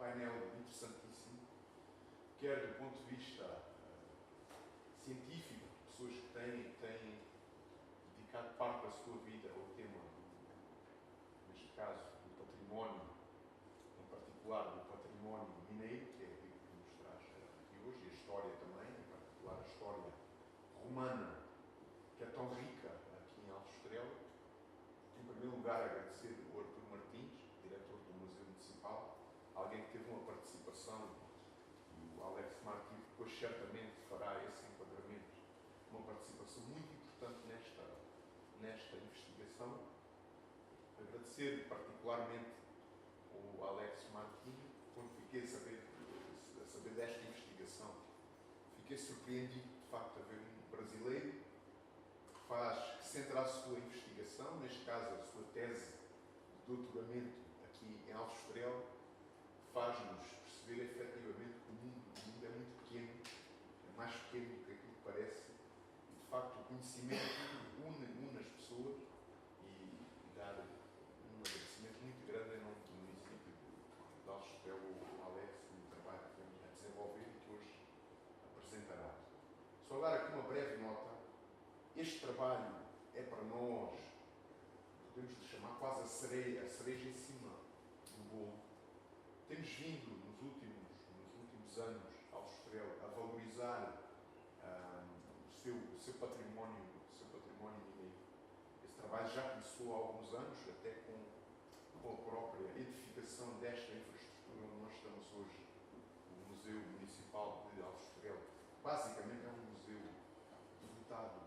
painel interessantíssimo, quer do ponto de vista científico, de pessoas que têm dedicado parte da sua vida ao tema, neste caso, do património, em particular do património mineiro, que é aquilo que nos traz aqui hoje, e a história também, em particular a história romana, que é tão rica aqui em Alves Estrela. Em primeiro lugar, agradecer ao Artur Martins, diretor do Museu Municipal, alguém que teve uma participação, e o Alex Martins depois certamente fará esse enquadramento, uma participação muito importante nesta investigação. Agradecer particularmente ao Alex Martins, quando fiquei a saber desta investigação, fiquei surpreendido de facto a ver um brasileiro que centra a sua investigação, neste caso a sua tese de doutoramento aqui em Alves Estrela, faz-nos perceber efetivamente que o mundo é muito pequeno, é mais pequeno do que aquilo que parece, e de facto o conhecimento une as pessoas, e dar um agradecimento muito grande em nome do município de Alves Estrela, ao Alex, no trabalho que vem a desenvolver e que hoje apresentará. Só dar aqui uma breve nota. Este trabalho é para nós, podemos chamar quase a cereja em cima do bolo. Temos vindo nos últimos anos, Alves Estrela, a valorizar o seu património mineiro. Esse trabalho já começou há alguns anos, até com a própria edificação desta infraestrutura onde nós estamos hoje, o Museu Municipal de Alves Estrela. Basicamente é um museu devotado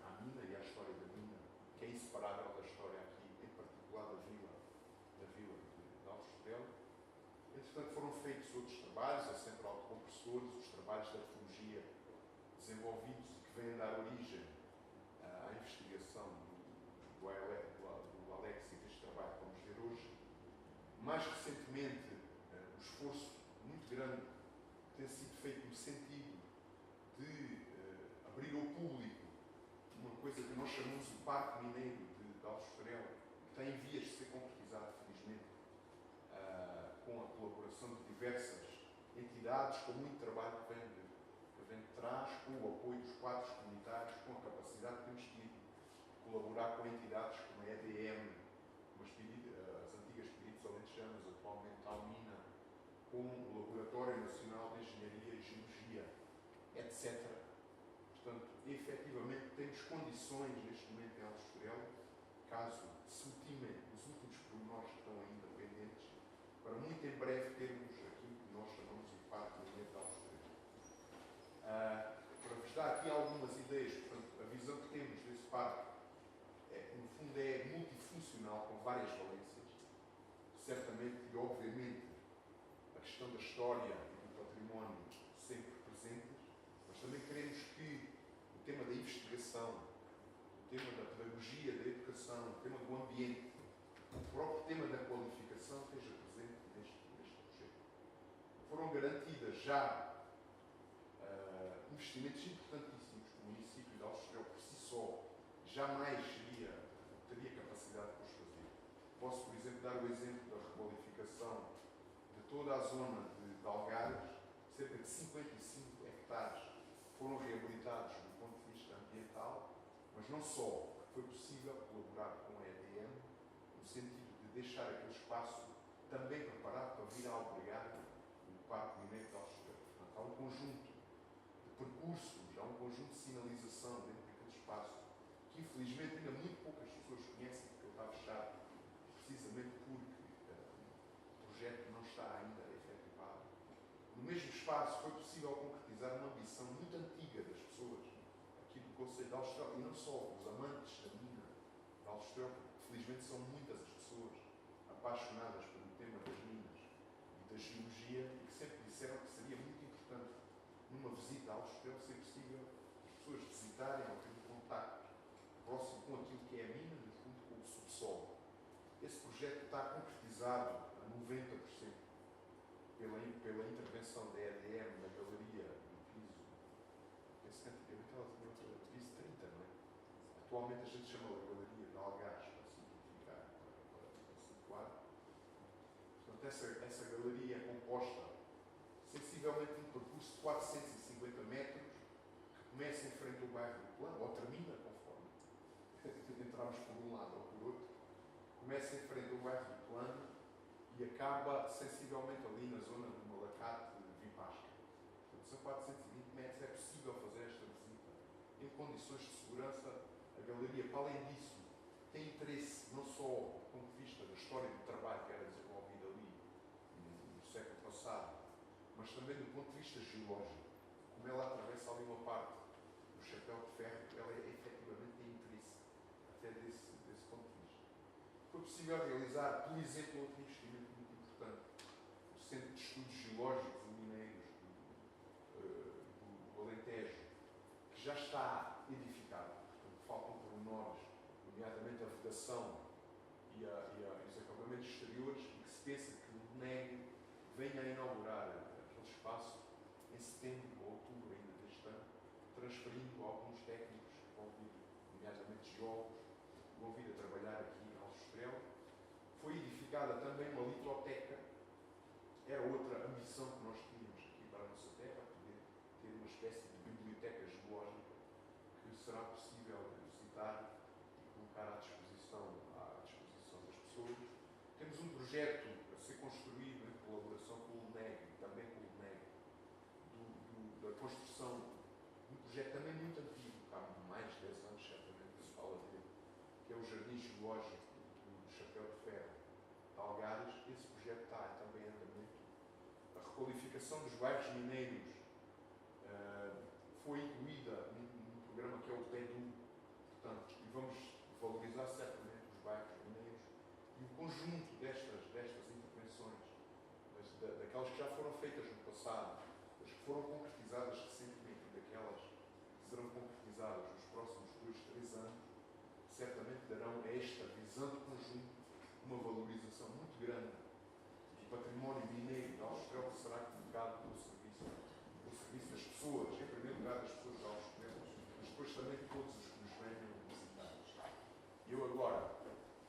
à mina e à história da mina, que é inseparável da história aqui, em particular da vila de Alves Estrela. Entretanto, foram feitos outros trabalhos, a central de compressores, os trabalhos de arqueologia desenvolvidos e que vêm dar origem à investigação do Alex e deste trabalho que vamos ver hoje. Mais recentemente, um esforço muito grande tem sido feito no sentido de abrir ao público uma coisa que nós chamamos de Parque Mineiro de Alves Estrela, que tem em vias de ser concretizado, felizmente, com a colaboração de diversas entidades, com muito trabalho que vem de trás, com o apoio dos quadros comunitários, com a capacidade que temos tido de colaborar com entidades como a EDM, as antigas Espíritos Alentejanos, atualmente a Almina, com o Laboratório Nacional de Engenharia e Geologia, etc. Portanto, efetivamente, temos condições neste momento em Alves Estrela, caso se ultimem os últimos pormenores que estão ainda pendentes, para muito em breve termos aquilo que nós chamamos de Parque Mineiro de Alves Estrela. Para vos dar aqui algumas ideias, portanto, a visão que temos desse parque, no fundo, é multifuncional, com várias valências. Certamente e obviamente a questão da história e do património sempre presentes, mas também queremos que o tema da investigação, o tema da pedagogia, da educação, o tema do ambiente, o próprio tema da qualificação esteja presente neste projeto. Foram garantidas já investimentos importantíssimos que o município de Alves Estrela por si só jamais teria capacidade de os fazer. Posso, por exemplo, dar o exemplo da requalificação de toda a zona de Algares. Cerca de 55 hectares foram reabilitados do ponto de vista ambiental, mas não só, foi possível colaborar com a EDM no sentido de deixar aquele espaço também preparado para vir a albergar o Parque Mineiro de Alves Estrela. Portanto, há um conjunto de percursos, há um conjunto de sinalização dentro daquele espaço que infelizmente ainda muito poucas pessoas conhecem, porque ele está fechado precisamente porque o projeto não está ainda efetivado. No mesmo espaço foi possível concretizar uma ambição muito antiga das pessoas aqui do Concelho de Alves Estrela, e não só os amantes da mina de Alves Estrela, porque felizmente são muitas as pessoas apaixonadas pelo tema das minas e da geologia, e que sempre disseram que seria muito importante numa visita a Alves Estrela ser possível as pessoas visitarem ou ter um contacto próximo com aquilo que é a mina, no fundo com o subsolo. Esse projeto está concretizado a 90% pela intervenção da EDM na galeria do piso. Penso que antigamente ela tinha outra piso 30, não é? Atualmente a gente chama a galeria de Algares, para simplificar, para situar. Portanto, essa galeria é proposta sensivelmente um percurso de 450 metros que começa em frente ao bairro do Plano, ou termina, conforme entramos por um lado ou por outro, começa em frente ao bairro do Plano e acaba sensivelmente ali na zona do Malacate de Vipasca. Portanto, são 420 metros, é possível fazer esta visita em condições de segurança. A galeria, para além disso, tem interesse não só do ponto de vista da história do trabalho que era desenvolvido ali no século passado, mas também do ponto de vista geológico. Como ela atravessa ali uma parte do chapéu de ferro, ela efetivamente tem interesse até desse ponto de vista. Foi possível realizar, por exemplo, outro investimento muito importante, o Centro de Estudos Geológicos e Mineiros do Alentejo, que já está edificado. Portanto, faltam pormenores, nomeadamente a vedação e os acabamentos exteriores, e que se pensa que o NEG venha a inaugurar aquele espaço em setembro ou outubro ainda deste ano, transferindo alguns técnicos que vão vir, nomeadamente geólogos, que vão vir a trabalhar aqui em Aljustrel. Foi edificada também uma litoteca, era outra ambição que nós tínhamos aqui para a nossa terra, poder ter uma espécie de biblioteca geológica que será possível visitar e colocar à disposição das pessoas. Temos um projeto a ser construído em colaboração com o NEG, também com o NEG, da construção de um projeto também muito antigo, há mais de 10 anos, certamente, que se fala dele, que é o Jardim Geológico do Chapéu de Ferro de Algares. Esse projeto está também em andamento. A requalificação dos bairros mineiros foi incluída num programa que é o PEDU, portanto, e vamos valorizar certamente os bairros mineiros e o conjunto destas intervenções, daquelas que já foram feitas no passado, das que foram concretizadas recentemente e daquelas que serão concretizadas nos próximos 2-3 anos, certamente darão a esta visão de conjunto uma valorização muito grande do património mineiro de Aljustrel, que será colocado pelo serviço das pessoas, em primeiro lugar das pessoas de Aljustrel, mas depois também de todos os que nos venham visitar. Eu agora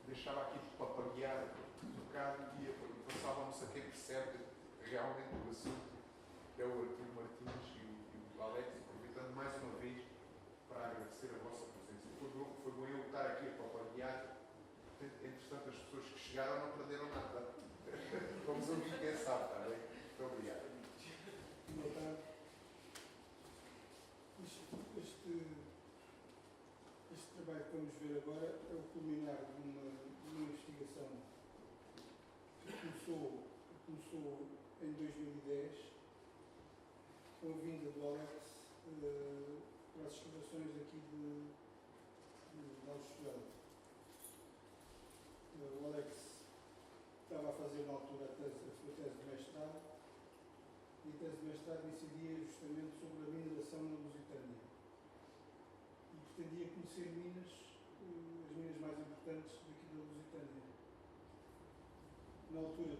deixava aqui de papaguear um bocado e passávamos a quem percebe realmente o assunto, que é o Artur Martins e o Alex, aproveitando mais uma vez para agradecer a vossa presença. Foi bom eu estar aqui a papaguear. Entretanto, as pessoas que chegaram não perderam nada. Vamos ouvir quem sabe, está bem? Muito obrigado. Boa tarde. Este trabalho que vamos ver agora é o culminar de uma investigação que começou em 2010 com a vinda do Alex para as escavações aqui de Aljustrel. O Alex estava a fazer na altura a sua tese de mestrado, e a tese de mestrado incidia justamente sobre a mineração na Lusitânia. E pretendia conhecer as minas mais importantes daqui da Lusitânia. Na altura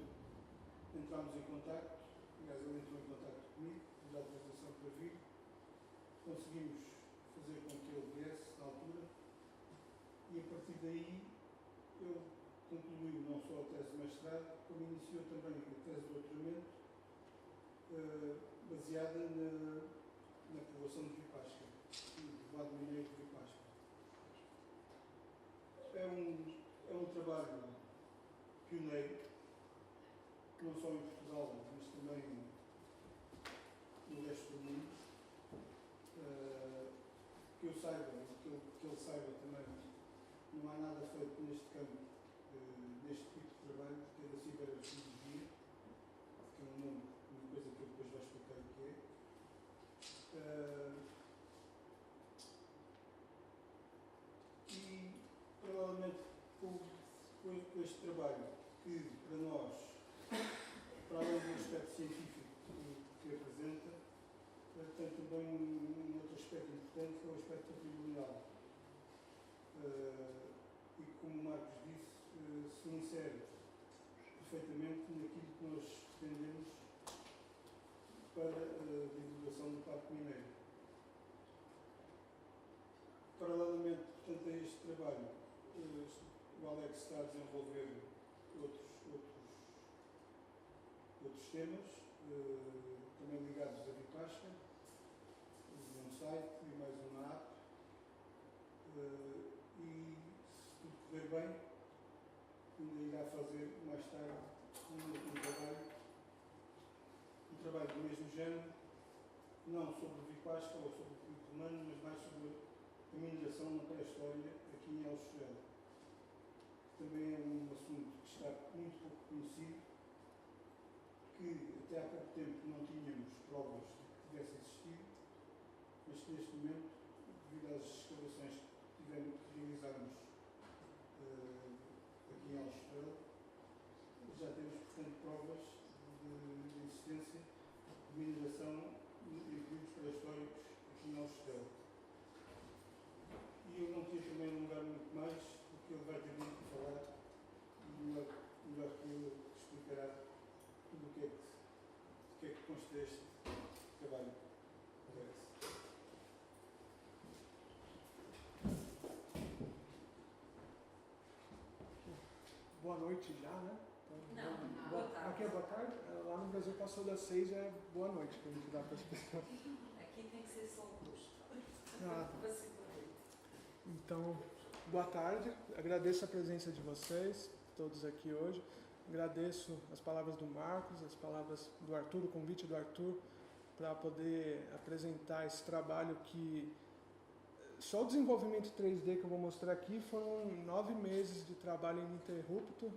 entramos em contacto, aliás ele entrou em contacto comigo, pediu autorização para vir, conseguimos fazer com que ele viesse na altura, e a partir daí ele concluiu não só a tese de mestrado, como iniciou também a tese de doutoramento, baseada na povoação de Vipasca, do lado mineiro de Vipasca. É um trabalho pioneiro, não só em Portugal, mas também no resto do mundo. Que eu saiba, que ele saiba também, não há nada feito neste campo, neste tipo de trabalho, que é da ciberarqueologia, que é uma coisa que eu depois vou explicar o que é. E, provavelmente, com este trabalho, que para nós, para além do aspecto científico que apresenta, tem também um outro aspecto importante, que é o aspecto patrimonial. E, como o Marcos disse, se insere perfeitamente naquilo que nós pretendemos para a divulgação do Parque Mineiro. Paralelamente, portanto, a este trabalho, o Alex está a desenvolver outros outros temas, também ligados à Vipasca, um site e mais uma app. E se tudo correr bem, ainda irá fazer mais tarde um trabalho do mesmo género, não sobre Vipasca ou sobre o Rito Romano, mas mais sobre a mineração na pré-história aqui em Aljustrel. Também é um assunto que está muito pouco conhecido, que até há pouco tempo não tínhamos provas de que tivesse existido, mas que neste momento, devido às escavações que realizamos aqui em Aljustrel, já temos, portanto, provas de existência de mineração em períodos pré-históricos aqui em Aljustrel. E eu não queria também alongar muito mais, porque ele vai ter muito que falar e melhor que ele explicará tudo o que é que consta este trabalho. Boa noite já, né? Então, não, boa tarde. Aqui é boa tarde? Lá no Brasil passou das 6, é boa noite que a gente dá para as pessoas. Aqui tem que ser só o rosto. Então, boa tarde. Agradeço a presença de vocês, todos aqui hoje. Agradeço as palavras do Marcos, as palavras do Arthur, o convite do Arthur para poder apresentar esse trabalho que... Só o desenvolvimento 3D que eu vou mostrar aqui foram 9 meses de trabalho ininterrupto,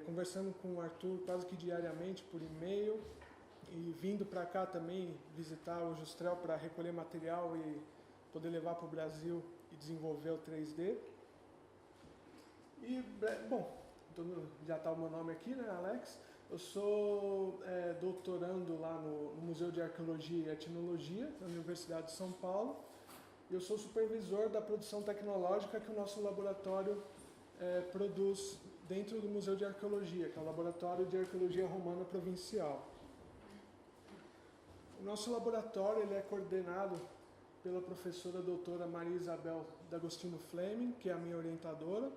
conversando com o Arthur quase que diariamente por e-mail e vindo para cá também visitar o Aljustrel para recolher material e poder levar para o Brasil e desenvolver o 3D. E, bom, já está o meu nome aqui, né, Alex? Eu sou doutorando lá no Museu de Arqueologia e Etnologia da Universidade de São Paulo. Eu sou supervisor da produção tecnológica que o nosso laboratório produz dentro do Museu de Arqueologia, que é o Laboratório de Arqueologia Romana Provincial. O nosso laboratório ele é coordenado pela professora doutora Maria Isabel D'Agostino Fleming, que é a minha orientadora.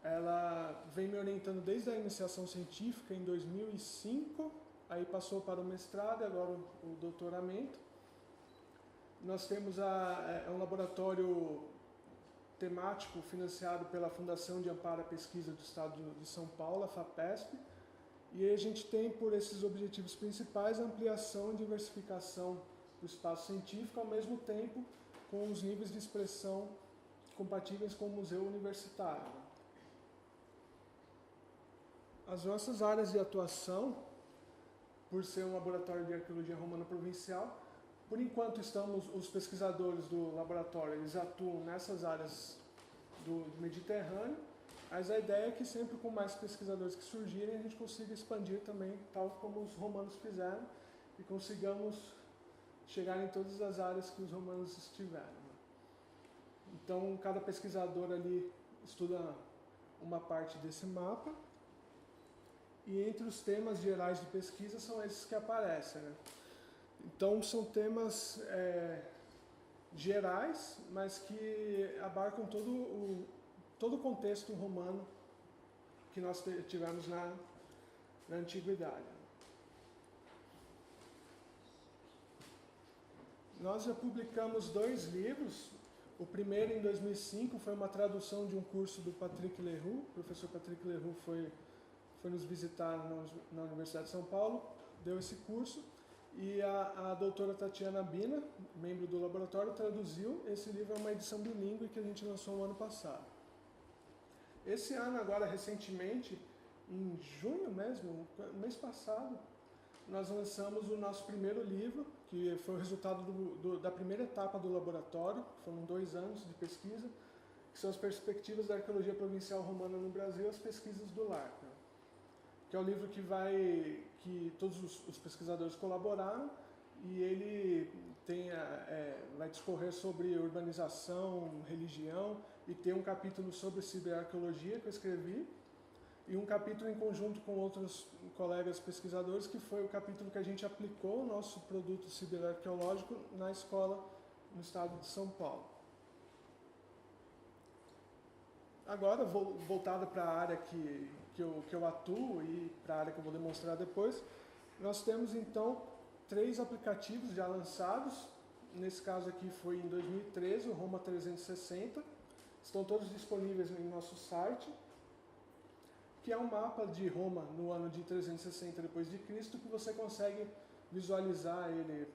Ela vem me orientando desde a iniciação científica em 2005, aí passou para o mestrado e agora o doutoramento. Nós temos um laboratório temático financiado pela Fundação de Amparo à Pesquisa do Estado de São Paulo, a FAPESP, e a gente tem por esses objetivos principais a ampliação e diversificação do espaço científico, ao mesmo tempo com os níveis de expressão compatíveis com o museu universitário. As nossas áreas de atuação, por ser um laboratório de arqueologia romana provincial, por enquanto os pesquisadores do laboratório eles atuam nessas áreas do Mediterrâneo, mas a ideia é que sempre com mais pesquisadores que surgirem a gente consiga expandir também, tal como os romanos fizeram, e consigamos chegar em todas as áreas que os romanos estiveram. Então, cada pesquisador ali estuda uma parte desse mapa, e entre os temas gerais de pesquisa são esses que aparecem, né? Então, são temas gerais, mas que abarcam todo o contexto romano que nós tivemos na Antiguidade. Nós já publicamos 2 livros. O primeiro, em 2005, foi uma tradução de um curso do Patrick Leroux. O professor Patrick Leroux foi nos visitar na Universidade de São Paulo, deu esse curso. E a doutora Tatiana Bina, membro do laboratório, traduziu. Esse livro é uma edição bilíngue que a gente lançou no ano passado. Esse ano, agora, recentemente, em junho mesmo, mês passado, nós lançamos o nosso primeiro livro, que foi o resultado da primeira etapa do laboratório. Foram 2 anos de pesquisa, que são as perspectivas da arqueologia provincial romana no Brasil e as pesquisas do LAR, né? Que é o livro que todos os pesquisadores colaboraram, e ele vai discorrer sobre urbanização, religião, e tem um capítulo sobre ciberarqueologia que eu escrevi, e um capítulo em conjunto com outros colegas pesquisadores, que foi o capítulo que a gente aplicou o nosso produto ciberarqueológico na escola no estado de São Paulo. Agora, voltada para a área que que eu atuo e para a área que eu vou demonstrar depois, nós temos então 3 aplicativos já lançados. Nesse caso aqui foi em 2013, o Roma 360. Estão todos disponíveis em nosso site, que é um mapa de Roma no ano de 360 depois de Cristo, que você consegue visualizar ele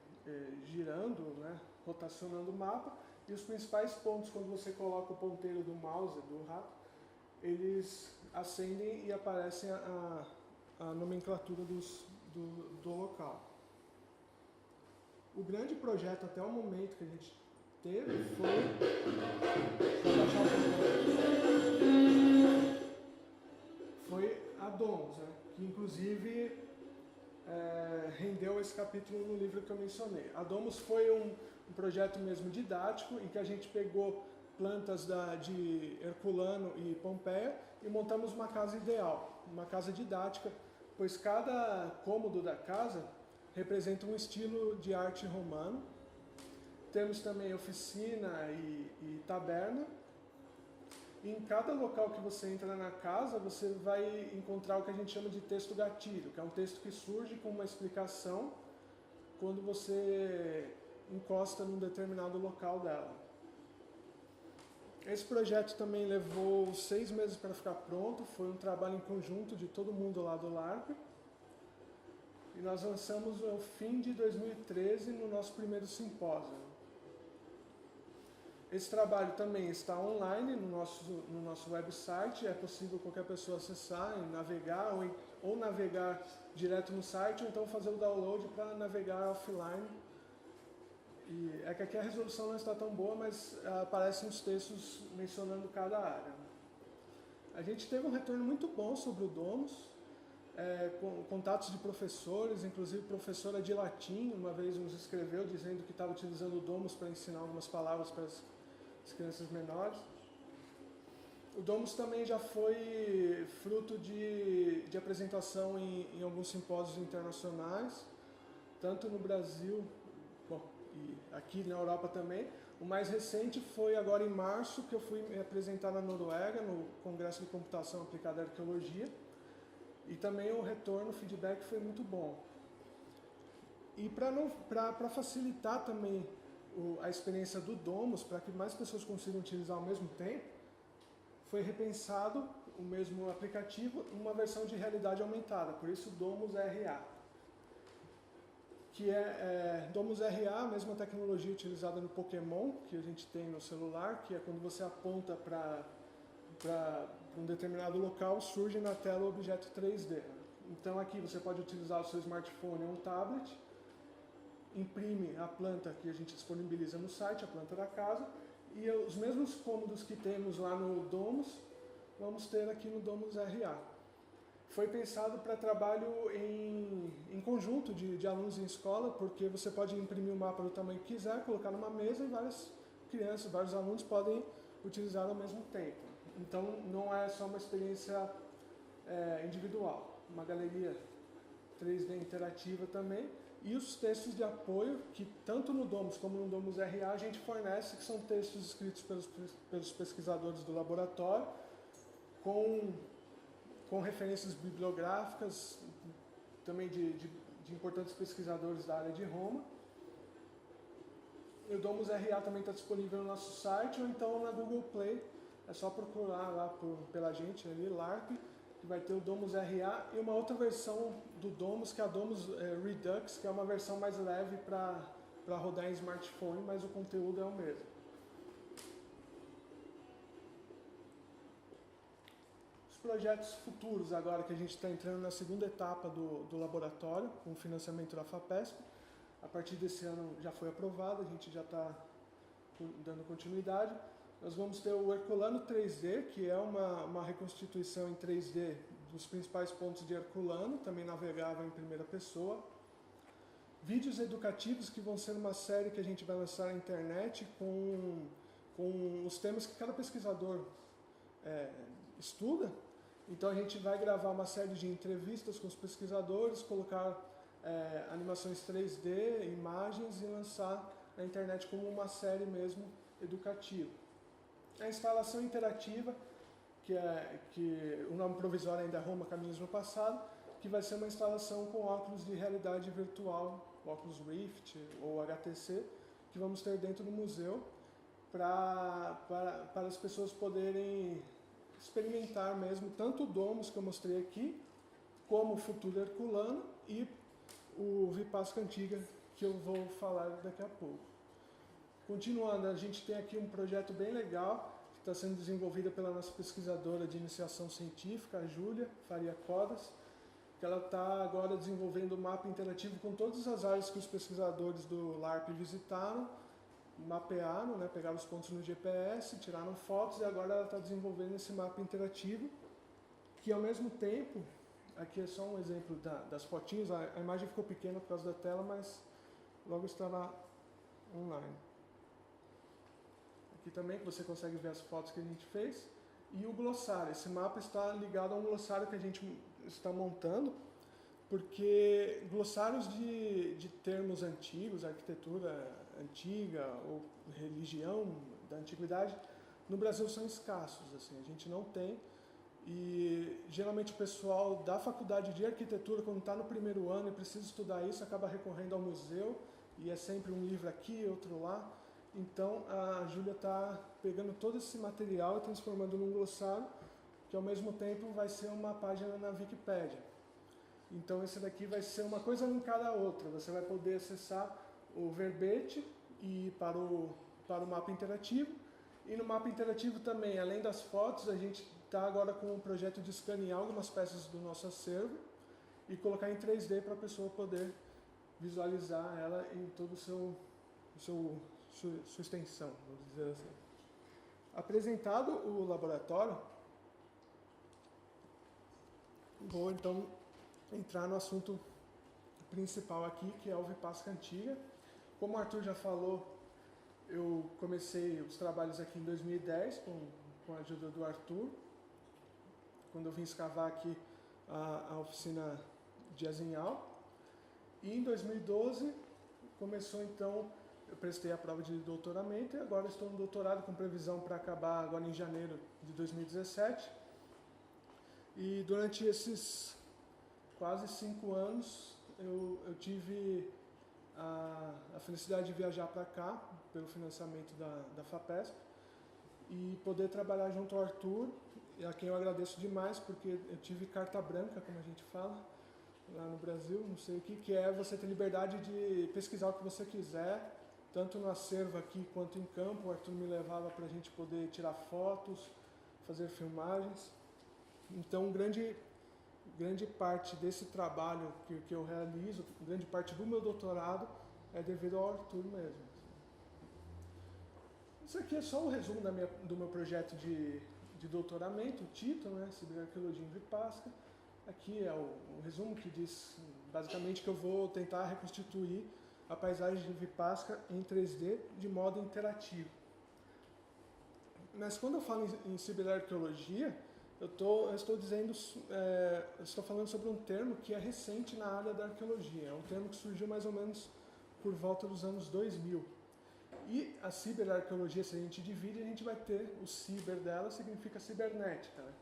girando, né, rotacionando o mapa, e os principais pontos, quando você coloca o ponteiro do mouse, do rato, eles acendem e aparecem a nomenclatura do local. O grande projeto até o momento que a gente teve foi a Domus, né? Que inclusive rendeu esse capítulo no livro que eu mencionei. A Domus foi um projeto mesmo didático, em que a gente pegou plantas de Herculano e Pompeia e montamos uma casa ideal, uma casa didática, pois cada cômodo da casa representa um estilo de arte romano. Temos também oficina e taberna. E em cada local que você entra na casa, você vai encontrar o que a gente chama de texto gatilho, que é um texto que surge com uma explicação quando você encosta num determinado local dela. Esse projeto também levou 6 meses para ficar pronto, foi um trabalho em conjunto de todo mundo lá do LARP. E nós lançamos no fim de 2013 no nosso primeiro simpósio. Esse trabalho também está online no nosso website, é possível qualquer pessoa acessar e navegar, ou navegar direto no site, ou então fazer o download para navegar offline. E é que aqui a resolução não está tão boa, mas aparecem os textos mencionando cada área. A gente teve um retorno muito bom sobre o Domus, com contatos de professores, inclusive professora de latim uma vez nos escreveu dizendo que estava utilizando o Domus para ensinar algumas palavras para as crianças menores. O Domus também já foi fruto de apresentação em alguns simpósios internacionais, tanto no Brasil, e aqui na Europa também. O mais recente foi agora em março, que eu fui me apresentar na Noruega, no Congresso de Computação Aplicada à Arqueologia, e também o retorno, o feedback foi muito bom. E para facilitar também a experiência do Domus, para que mais pessoas consigam utilizar ao mesmo tempo, foi repensado o mesmo aplicativo em uma versão de realidade aumentada, por isso Domus RA. Que Domus RA, a mesma tecnologia utilizada no Pokémon, que a gente tem no celular, que é quando você aponta para um determinado local, surge na tela o objeto 3D. Então aqui você pode utilizar o seu smartphone ou um tablet, imprime a planta que a gente disponibiliza no site, a planta da casa, e os mesmos cômodos que temos lá no Domus, vamos ter aqui no Domus RA. Foi pensado para trabalho em conjunto de alunos em escola, porque você pode imprimir o mapa do tamanho que quiser, colocar numa mesa e várias crianças, vários alunos podem utilizar ao mesmo tempo. Então não é só uma experiência individual, uma galeria 3D interativa também. E os textos de apoio, que tanto no Domus como no Domus RA a gente fornece, que são textos escritos pelos pesquisadores do laboratório, com referências bibliográficas, também de importantes pesquisadores da área de Roma. E o Domus RA também está disponível no nosso site, ou então na Google Play. É só procurar lá pela gente ali, LARP, que vai ter o Domus RA e uma outra versão do Domus, que é a Domus Redux, que é uma versão mais leve para rodar em smartphone, mas o conteúdo é o mesmo. Os projetos futuros agora, que a gente está entrando na segunda etapa do laboratório, com o financiamento da FAPESP. A partir desse ano já foi aprovado, a gente já está dando continuidade. Nós vamos ter o Herculano 3D, que é uma reconstituição em 3D dos principais pontos de Herculano, também navegável em primeira pessoa. Vídeos educativos, que vão ser uma série que a gente vai lançar na internet com os temas que cada pesquisador estuda. Então a gente vai gravar uma série de entrevistas com os pesquisadores, colocar animações 3D, imagens e lançar na internet como uma série mesmo educativa. A instalação interativa que o nome provisório ainda é Roma Caminhos no Passado, que vai ser uma instalação com óculos de realidade virtual, óculos Rift ou HTC, que vamos ter dentro do museu para as pessoas poderem experimentar mesmo tanto o Domus que eu mostrei aqui, como o Futuro Herculano e o Vipassca Antiga, que eu vou falar daqui a pouco. Continuando, a gente tem aqui um projeto bem legal, que está sendo desenvolvido pela nossa pesquisadora de iniciação científica, a Júlia Faria Codas, que ela está agora desenvolvendo um mapa interativo com todas as áreas que os pesquisadores do LARP visitaram, mapearam, né, pegaram os pontos no GPS, tiraram fotos e agora ela está desenvolvendo esse mapa interativo, que ao mesmo tempo, aqui é só um exemplo das fotinhos, a imagem ficou pequena por causa da tela, mas logo estará online. Aqui também que você consegue ver as fotos que a gente fez. E o glossário, esse mapa está ligado a um glossário que a gente está montando, porque glossários de termos antigos, arquitetura antiga ou religião da antiguidade, no Brasil são escassos, assim, a gente não tem. E geralmente o pessoal da faculdade de arquitetura, quando está no primeiro ano e precisa estudar isso, acaba recorrendo ao museu, e é sempre um livro aqui, outro lá. Então a Júlia está pegando todo esse material e transformando num glossário, que ao mesmo tempo vai ser uma página na Wikipédia. Então esse daqui vai ser uma coisa linkada à outra. Você vai poder acessar o verbete e ir para o mapa interativo. E no mapa interativo também, além das fotos, a gente está agora com um projeto de escanear algumas peças do nosso acervo e colocar em 3D para a pessoa poder visualizar ela em toda sua extensão, vamos dizer assim. Apresentado o laboratório, vou então entrar no assunto principal aqui, que é o Vipassca Antiga. Como o Arthur já falou, eu comecei os trabalhos aqui em 2010 com a ajuda do Arthur, quando eu vim escavar aqui a oficina de Azinhal. E em 2012 começou então, eu prestei a prova de doutoramento e agora estou no doutorado com previsão para acabar agora em janeiro de 2017. E durante esses quase 5 anos eu tive a felicidade de viajar para cá, pelo financiamento da FAPESP, e poder trabalhar junto ao Arthur, a quem eu agradeço demais, porque eu tive carta branca, como a gente fala, lá no Brasil, não sei o que é você ter liberdade de pesquisar o que você quiser, tanto no acervo aqui quanto em campo. O Arthur me levava para a gente poder tirar fotos, fazer filmagens. Então, grande parte desse trabalho que eu realizo, grande parte do meu doutorado é devido ao Arthur mesmo. Isso aqui é só um resumo do meu projeto de doutoramento, o título, né, Ciberarqueologia em Vipassca. Aqui é o resumo que diz basicamente que eu vou tentar reconstituir a paisagem de Vipassca em 3D de modo interativo. Mas quando eu falo em ciberarqueologia, eu estou falando sobre um termo que é recente na área da arqueologia. É um termo que surgiu mais ou menos por volta dos anos 2000. E a ciberarqueologia, se a gente divide, a gente vai ter o ciber dela, significa cibernética, né?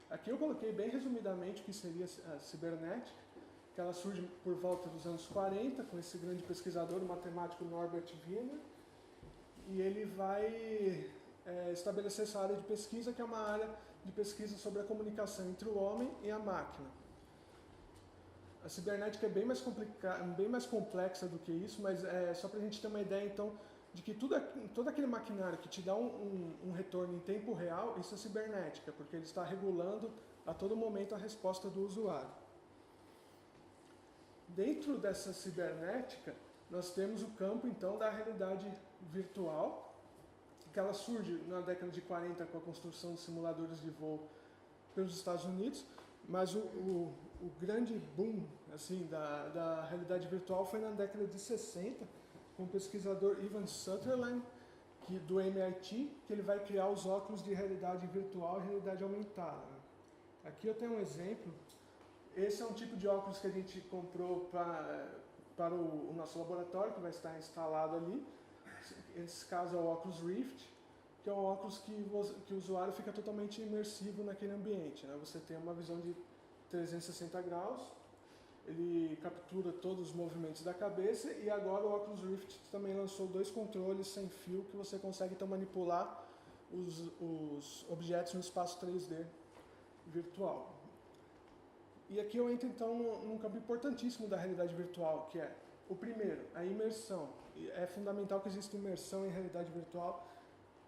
Aqui eu coloquei bem resumidamente o que seria a cibernética, que ela surge por volta dos anos 40, com esse grande pesquisador, o matemático Norbert Wiener, e ele vai estabelecer essa área de pesquisa, que é uma área de pesquisa sobre a comunicação entre o homem e a máquina. A cibernética é bem mais complexa do que isso, mas é só para a gente ter uma ideia, então, de que todo aquele maquinário que te dá um retorno em tempo real, isso é cibernética, porque ele está regulando a todo momento a resposta do usuário. Dentro dessa cibernética, nós temos o campo, então, da realidade virtual, que ela surge na década de 40 com a construção de simuladores de voo pelos Estados Unidos, mas o grande boom assim, da realidade virtual foi na década de 60, com o pesquisador Ivan Sutherland, do MIT, que ele vai criar os óculos de realidade virtual e realidade aumentada. Aqui eu tenho um exemplo. Esse é um tipo de óculos que a gente comprou para o nosso laboratório, que vai estar instalado ali. Nesse caso é o óculos Rift, que é um óculos que o usuário fica totalmente imersivo naquele ambiente, né? Você tem uma visão de 360 graus, ele captura todos os movimentos da cabeça, e agora o Oculus Rift também lançou 2 controles sem fio que você consegue então manipular os objetos no espaço 3D virtual. E aqui eu entro então num campo importantíssimo da realidade virtual, que é o primeiro, a imersão. É fundamental que exista imersão em realidade virtual,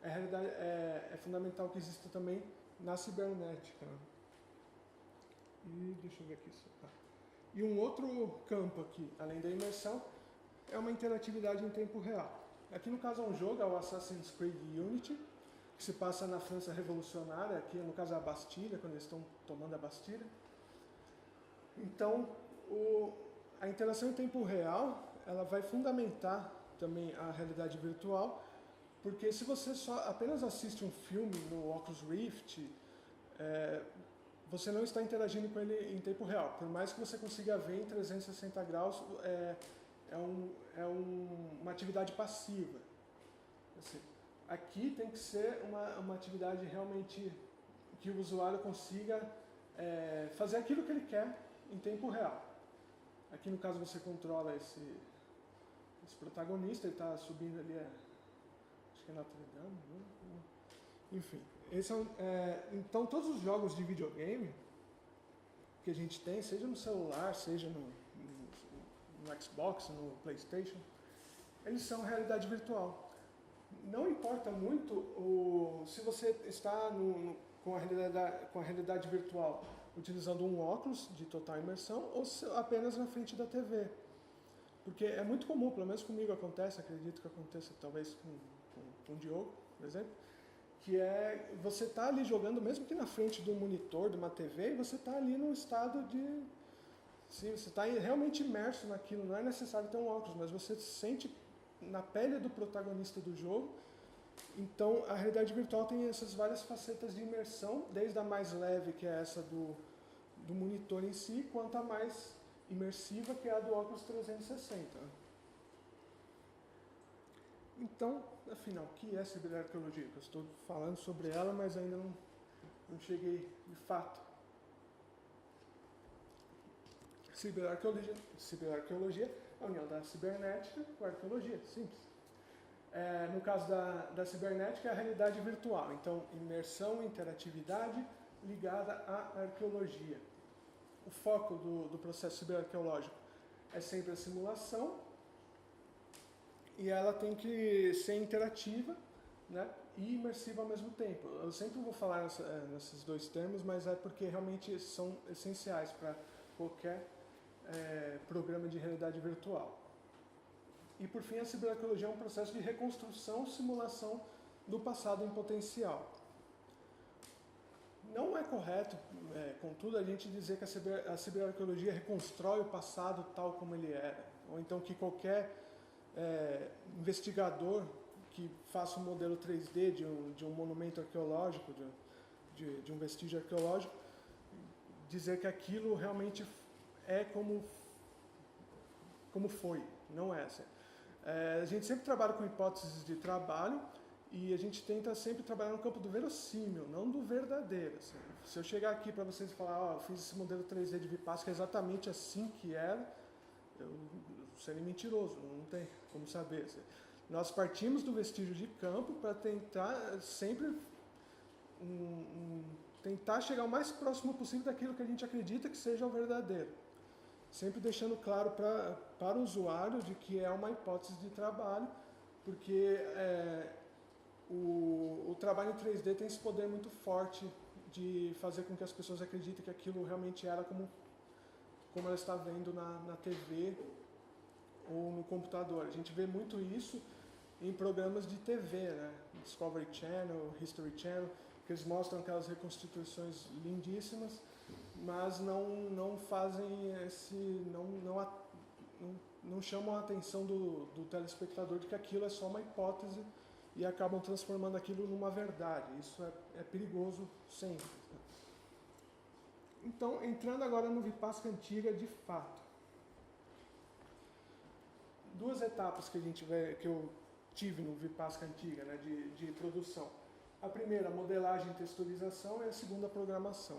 é fundamental que exista também na cibernética. E deixa eu ver aqui. E um outro campo aqui, além da imersão, é uma interatividade em tempo real. Aqui no caso é um jogo, é o Assassin's Creed Unity, que se passa na França revolucionária, aqui no caso é a Bastilha, quando eles estão tomando a Bastilha. Então, a interação em tempo real, ela vai fundamentar também a realidade virtual, porque se você só apenas assiste um filme no Oculus Rift, você não está interagindo com ele em tempo real. Por mais que você consiga ver em 360 graus, uma atividade passiva. Assim, aqui tem que ser uma atividade realmente que o usuário consiga fazer aquilo que ele quer em tempo real. Aqui no caso você controla esse protagonista, ele está subindo ali, acho que é Notre Dame, né? Enfim. Então todos os jogos de videogame que a gente tem, seja no celular, seja no Xbox, no PlayStation, eles são realidade virtual. Não importa muito se você está com a realidade virtual utilizando um óculos de total imersão ou apenas na frente da TV. Porque é muito comum, pelo menos comigo acontece, acredito que aconteça talvez com o Diogo, por exemplo, que você está ali jogando, mesmo que na frente de um monitor, de uma TV, e você está ali num estado de... Sim, você está realmente imerso naquilo, não é necessário ter um óculos, mas você se sente na pele do protagonista do jogo. Então, a realidade virtual tem essas várias facetas de imersão, desde a mais leve, que é essa do monitor em si, quanto a mais imersiva, que é a do óculos 360. Então, afinal, o que é ciberarqueologia? Eu estou falando sobre ela, mas ainda não cheguei de fato. Ciberarqueologia é a união da cibernética com a arqueologia, simples. No caso da cibernética, é a realidade virtual. Então, imersão, interatividade ligada à arqueologia. O foco do processo ciberarqueológico é sempre a simulação, e ela tem que ser interativa, né, e imersiva ao mesmo tempo. Eu sempre vou falar nesses 2 termos, mas é porque realmente são essenciais para qualquer programa de realidade virtual. E por fim, a ciberarqueologia é um processo de reconstrução, simulação do passado em potencial. Não é correto, contudo, a gente dizer que a ciberarqueologia reconstrói o passado tal como ele era, ou então que qualquer investigador que faça um modelo 3D de um monumento arqueológico, de um vestígio arqueológico, dizer que aquilo realmente é como foi, não é assim. A gente sempre trabalha com hipóteses de trabalho e a gente tenta sempre trabalhar no campo do verossímil, não do verdadeiro. Assim. Se eu chegar aqui para vocês e falar, eu fiz esse modelo 3D de Vipassana, é exatamente assim que era, eu seria mentiroso, não tem como saber. Assim. Nós partimos do vestígio de campo para tentar sempre tentar chegar o mais próximo possível daquilo que a gente acredita que seja o verdadeiro. Sempre deixando claro para o usuário de que é uma hipótese de trabalho, porque o trabalho em 3D tem esse poder muito forte de fazer com que as pessoas acreditem que aquilo realmente era como ela está vendo na TV ou no computador. A gente vê muito isso em programas de TV, né? Discovery Channel, History Channel, que eles mostram aquelas reconstituições lindíssimas, mas não fazem não chamam a atenção do telespectador de que aquilo é só uma hipótese e acabam transformando aquilo numa verdade. Isso é perigoso sempre. Então, entrando agora no Vipassana Antiga de fato. 2 etapas que eu tive no Vipassana Antiga, né, de produção. A primeira, modelagem e texturização, e a segunda, programação.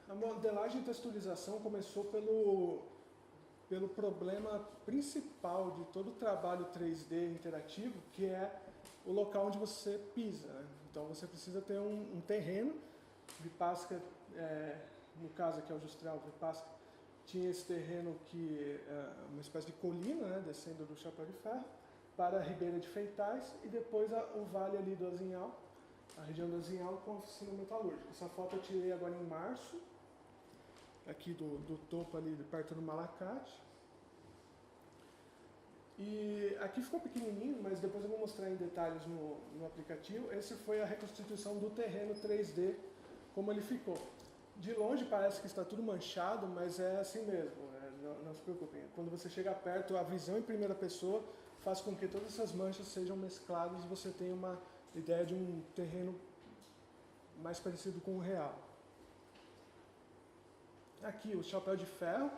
A modelagem e texturização começou pelo problema principal de todo o trabalho 3D interativo, que é o local onde você pisa, né? Então você precisa ter um terreno. Vipasca, no caso aqui é o Justral, Vipasca, tinha esse terreno que é uma espécie de colina, né, descendo do Chapéu de Ferro, para a Ribeira de Feitais e depois o vale ali do Azinhal, a região do Azinhal com a oficina metalúrgica. Essa foto eu tirei agora em março, aqui do topo ali, perto do Malacate. E aqui ficou pequenininho, mas depois eu vou mostrar em detalhes no aplicativo. Essa foi a reconstituição do terreno 3D, como ele ficou. De longe parece que está tudo manchado, mas é assim mesmo, né? Não se preocupem. Quando você chega perto, a visão em primeira pessoa faz com que todas essas manchas sejam mescladas e você tenha uma ideia de um terreno mais parecido com o real. Aqui o Chapéu de Ferro,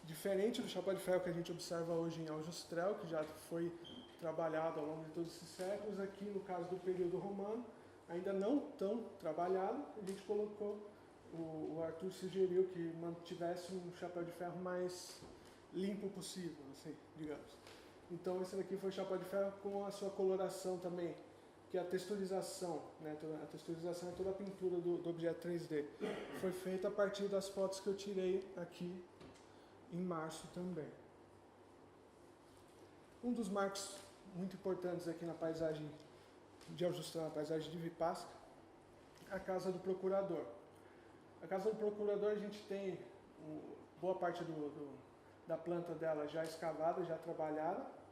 diferente do Chapéu de Ferro que a gente observa hoje em Aljustrel, que já foi trabalhado ao longo de todos esses séculos. Aqui no caso do período romano, ainda não tão trabalhado, a gente colocou, o Arthur sugeriu que mantivesse um Chapéu de Ferro mais limpo possível, assim, digamos. Então esse daqui foi o Chapéu de Ferro com a sua coloração também, que é a texturização, né? A texturização é toda a pintura do objeto 3D. Foi feita a partir das fotos que eu tirei aqui em março também. Um dos marcos muito importantes aqui na paisagem de Aljustrel, na paisagem de Vipasca, a Casa do Procurador. A Casa do Procurador a gente tem boa parte da planta dela já escavada, já trabalhada.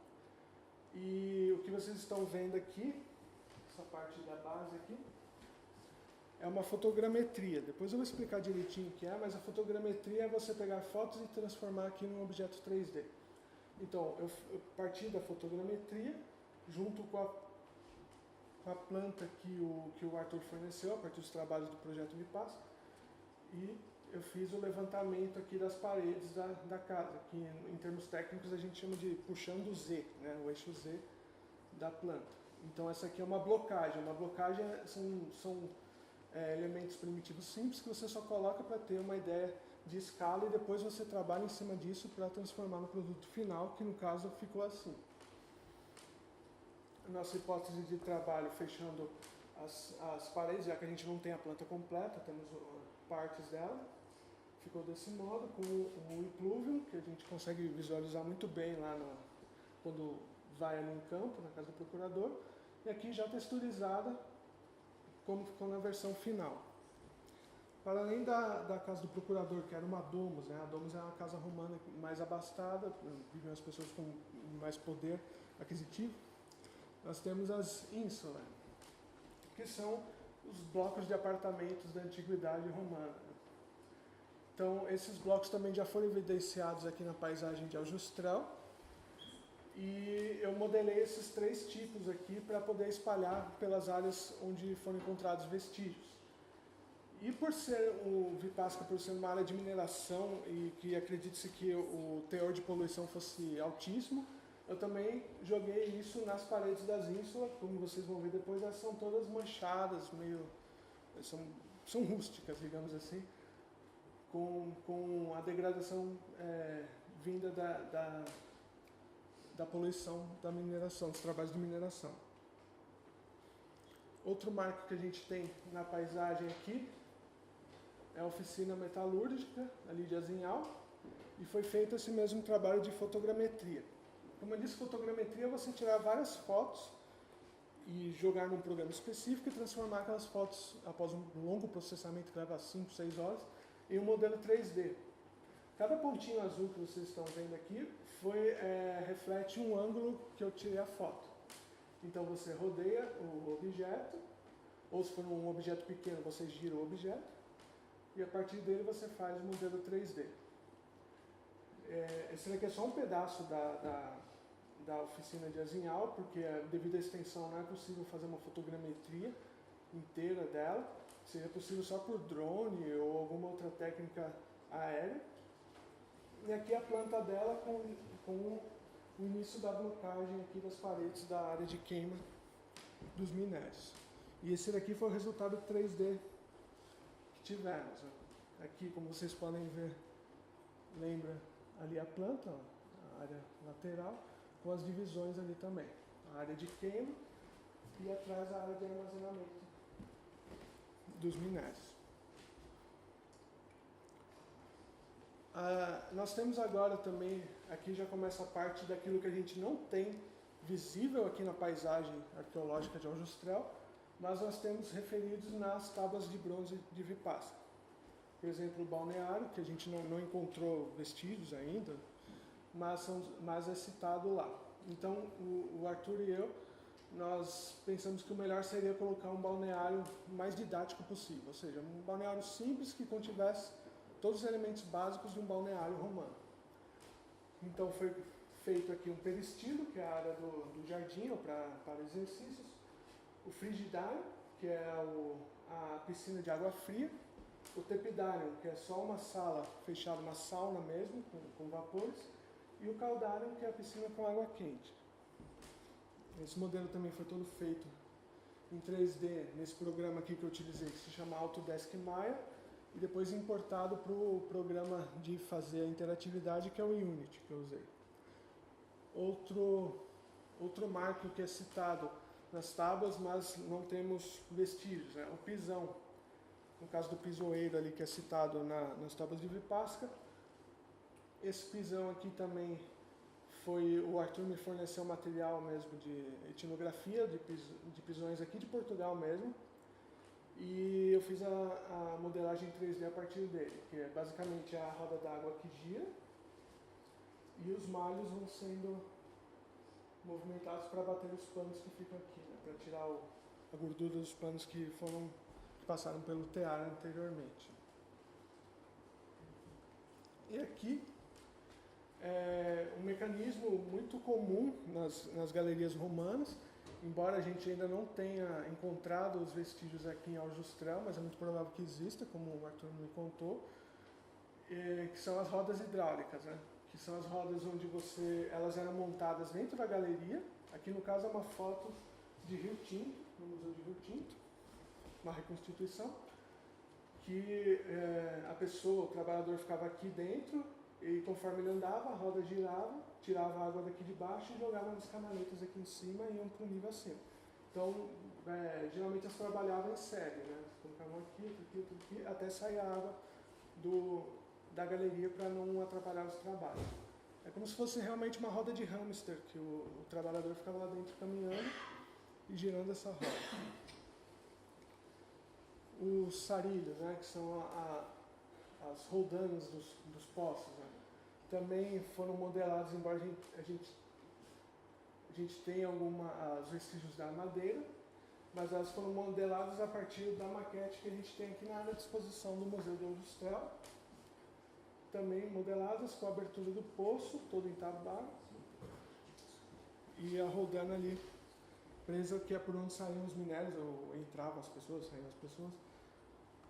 E o que vocês estão vendo aqui, essa parte da base aqui, é uma fotogrametria. Depois eu vou explicar direitinho o que é, mas a fotogrametria é você pegar fotos e transformar aqui num objeto 3D. Então, eu parti da fotogrametria, junto com a planta que o Arthur forneceu, a partir dos trabalhos do projeto Vipasca, e eu fiz o levantamento aqui das paredes da casa, que em termos técnicos a gente chama de puxando o Z, né, o eixo Z da planta. Então essa aqui é uma blocagem. Uma blocagem são elementos primitivos simples que você só coloca para ter uma ideia de escala e depois você trabalha em cima disso para transformar no produto final, que no caso ficou assim. Nossa hipótese de trabalho fechando as paredes, já que a gente não tem a planta completa, temos partes dela. Ficou desse modo, com o impluvium, que a gente consegue visualizar muito bem lá quando vai num campo, na Casa do Procurador. E aqui já texturizada, como ficou na versão final. Para além da Casa do Procurador, que era uma domus, né? A domus é uma casa romana mais abastada, viviam as pessoas com mais poder aquisitivo. Nós temos as insula, que são os blocos de apartamentos da antiguidade romana. Então, esses blocos também já foram evidenciados aqui na paisagem de Aljustrel. E eu modelei esses 3 tipos aqui para poder espalhar pelas áreas onde foram encontrados vestígios. E por ser o Vipasca, por ser uma área de mineração e que acredite-se que o teor de poluição fosse altíssimo, eu também joguei isso nas paredes das ínsulas. Como vocês vão ver depois, elas são todas manchadas, são rústicas, digamos assim, com a degradação vinda da poluição da mineração, dos trabalhos de mineração. Outro marco que a gente tem na paisagem aqui é a oficina metalúrgica, ali de Azinhal, e foi feito esse mesmo trabalho de fotogrametria. Como eu disse, fotogrametria é você tirar várias fotos e jogar num programa específico e transformar aquelas fotos, após um longo processamento que leva 5, 6 horas, em um modelo 3D. Cada pontinho azul que vocês estão vendo aqui reflete um ângulo que eu tirei a foto. Então você rodeia o objeto, ou se for um objeto pequeno, você gira o objeto, e a partir dele você faz o modelo 3D. Esse daqui é só um pedaço da oficina de Azinhal, porque devido à extensão não é possível fazer uma fotogrametria inteira dela. Seria possível só por drone ou alguma outra técnica aérea. E aqui a planta dela com o início da blocagem aqui das paredes da área de queima dos minérios. E esse daqui foi o resultado 3D que tivemos. Né? Aqui, como vocês podem ver, lembra ali a planta, ó, a área lateral, com as divisões ali também. A área de queima e atrás a área de armazenamento dos minérios. Nós temos agora também, aqui já começa a parte daquilo que a gente não tem visível aqui na paisagem arqueológica de Aljustrel, mas nós temos referidos nas tábuas de bronze de Vipassca. Por exemplo, o balneário, que a gente não encontrou vestígios ainda, mas é citado lá. Então, o Arthur e eu, nós pensamos que o melhor seria colocar um balneário mais didático possível, ou seja, um balneário simples que contivesse todos os elementos básicos de um balneário romano. Então foi feito aqui um peristilo, que é a área do jardim, ou para exercícios, o frigidário, que é a piscina de água fria, o tepidário, que é só uma sala fechada, uma sauna mesmo, com vapores, e o caldário, que é a piscina com água quente. Esse modelo também foi todo feito em 3D nesse programa aqui que eu utilizei, que se chama Autodesk Maya, e depois importado para o programa de fazer a interatividade, que é o Unity, que eu usei. Outro marco que é citado nas tábuas, mas não temos vestígios, né? O pisão. No caso do pisoeiro ali, que é citado nas tábuas de Vipassca. Esse pisão aqui também o Arthur me forneceu material mesmo de etnografia, de pisões aqui de Portugal mesmo. E eu fiz a modelagem 3D a partir dele, que é basicamente a roda d'água que gira e os malhos vão sendo movimentados para bater os panos que ficam aqui, né, para tirar a gordura dos panos que passaram pelo tear anteriormente. E aqui é um mecanismo muito comum nas galerias romanas, embora a gente ainda não tenha encontrado os vestígios aqui em Aljustrel, mas é muito provável que exista, como o Arthur me contou, que são as rodas hidráulicas, né? Que são as rodas onde elas eram montadas dentro da galeria. Aqui no caso é uma foto de Rio Tinto, no Museu de Rio Tinto, uma reconstituição, que a pessoa, o trabalhador ficava aqui dentro e conforme ele andava, a roda girava, tirava a água daqui de baixo e jogava nas cananetas aqui em cima e iam para o nível acima. Então, geralmente elas trabalhavam em série, né? Colocavam aqui, até sair a água da galeria para não atrapalhar os trabalhos. É como se fosse realmente uma roda de hamster, que o trabalhador ficava lá dentro caminhando e girando essa roda. Os sarilhos, né? Que são as roldanas dos poços, né? Também foram modelados, embora a gente tenha os vestígios da madeira, mas elas foram modeladas a partir da maquete que a gente tem aqui na área de exposição do Museu de Aljustrel. Também modeladas com a abertura do poço, todo entabado, e a roldana ali presa, que é por onde saíam os minérios, ou entravam as pessoas, saíam as pessoas.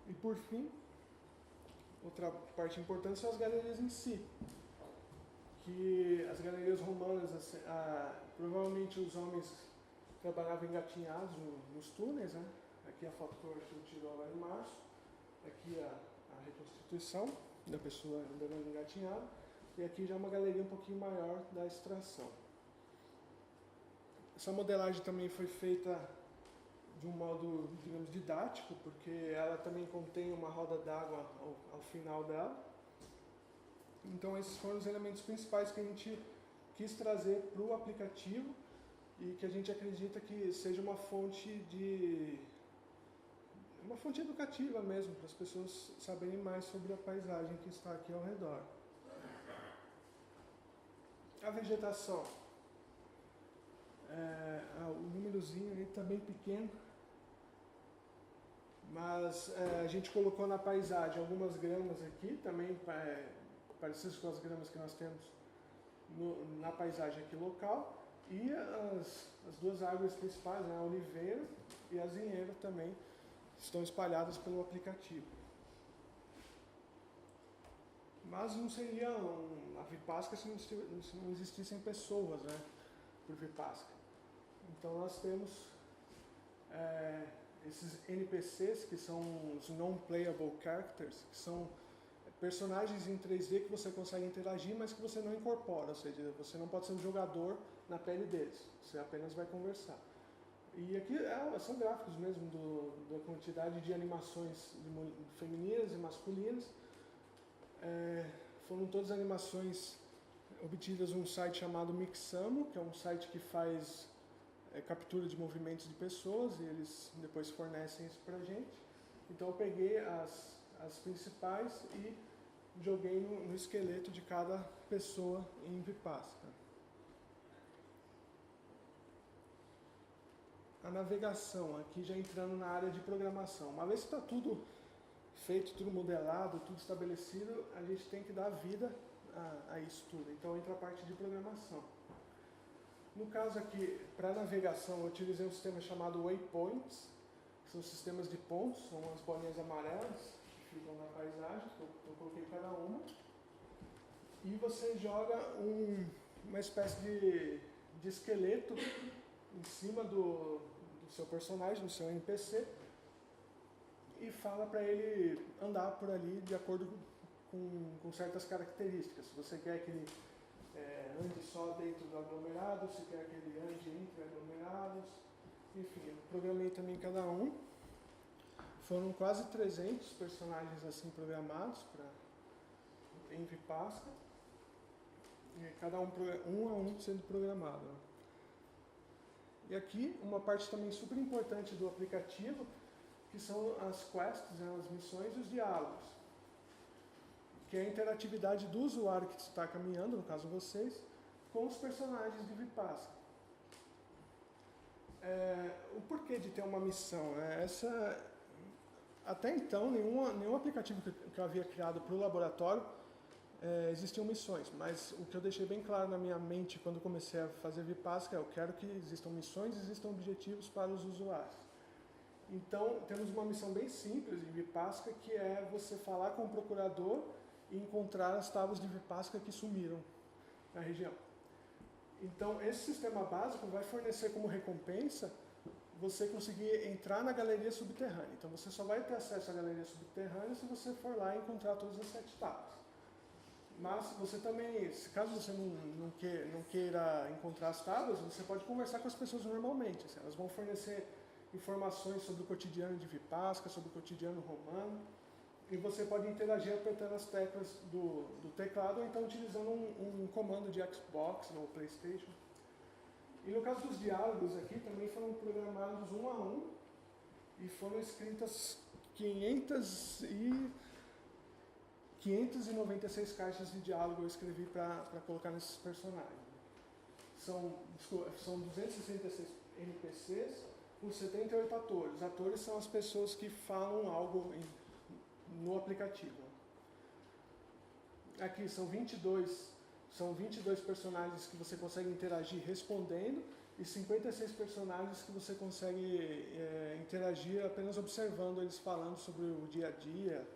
E por fim, outra parte importante são as galerias em si, que as galerias romanas, provavelmente os homens trabalhavam engatinhados nos túneis, né? Aqui a foto que o Arthur tirou lá em março, aqui a reconstituição da pessoa andando engatinhada, e aqui já uma galeria um pouquinho maior da extração. Essa modelagem também foi feita de um modo, digamos, didático, porque ela também contém uma roda d'água ao final dela. Então esses foram os elementos principais que a gente quis trazer para o aplicativo e que a gente acredita que seja uma fonte educativa mesmo, para as pessoas saberem mais sobre a paisagem que está aqui ao redor. A vegetação. O númerozinho aí está bem pequeno, mas a gente colocou na paisagem algumas gramas aqui, também parecidas com as gramas que nós temos na paisagem aqui local, e as duas árvores principais, né, a oliveira e a azinheira também, estão espalhadas pelo aplicativo. Mas não seria a Vipassca se não existissem pessoas, né, por Vipassca. Então nós temos esses NPCs, que são os Non-Playable Characters, que são personagens em 3D que você consegue interagir, mas que você não incorpora, ou seja, você não pode ser um jogador na pele deles, você apenas vai conversar. E aqui são gráficos mesmo da quantidade de animações femininas e masculinas. Foram todas animações obtidas num site chamado Mixamo, que é um site que faz captura de movimentos de pessoas, e eles depois fornecem isso pra gente. Então eu peguei as principais e joguei no esqueleto de cada pessoa em Vipassana. A navegação, aqui já entrando na área de programação. Uma vez que está tudo feito, tudo modelado, tudo estabelecido, a gente tem que dar vida a isso tudo. Então entra a parte de programação. No caso aqui, para navegação, eu utilizei um sistema chamado Waypoints, que são sistemas de pontos, são umas bolinhas amarelas que ficam na paisagem, que eu coloquei cada uma. E você joga uma espécie de esqueleto em cima do seu personagem, do seu NPC, e fala para ele andar por ali de acordo com certas características. Se você quer que ele ande só dentro do aglomerado, se quer que ele ande entre aglomerados, enfim, eu programei também cada um. Foram quase 300 personagens assim programados em Vipassana, e cada um a um sendo programado. E aqui uma parte também super importante do aplicativo, que são as quests, as missões e os diálogos, que é a interatividade do usuário que está caminhando, no caso vocês, com os personagens de Vipassana. O porquê de ter uma missão? Até então, nenhum aplicativo que eu havia criado para o laboratório existiam missões, mas o que eu deixei bem claro na minha mente quando comecei a fazer Vipassana eu quero que existam missões, existam objetivos para os usuários. Então, temos uma missão bem simples em Vipassana, que é você falar com o procurador e encontrar as tábuas de Vipassana que sumiram na região. Então, esse sistema básico vai fornecer como recompensa você conseguir entrar na galeria subterrânea. Então, você só vai ter acesso à galeria subterrânea se você for lá e encontrar todas as 7 tábuas. Mas você também, caso você não queira encontrar as tábuas, você pode conversar com as pessoas normalmente. Assim, elas vão fornecer informações sobre o cotidiano de Vipassana, sobre o cotidiano romano, e você pode interagir apertando as teclas do teclado ou então utilizando um comando de Xbox ou PlayStation. E no caso dos diálogos aqui, também foram programados um a um e foram escritas 596 caixas de diálogo eu escrevi para colocar nesses personagens. São 266 NPCs com 78 atores. Os atores são as pessoas que falam algo no aplicativo. Aqui são 22 personagens que você consegue interagir respondendo e 56 personagens que você consegue interagir apenas observando eles falando sobre o dia a dia,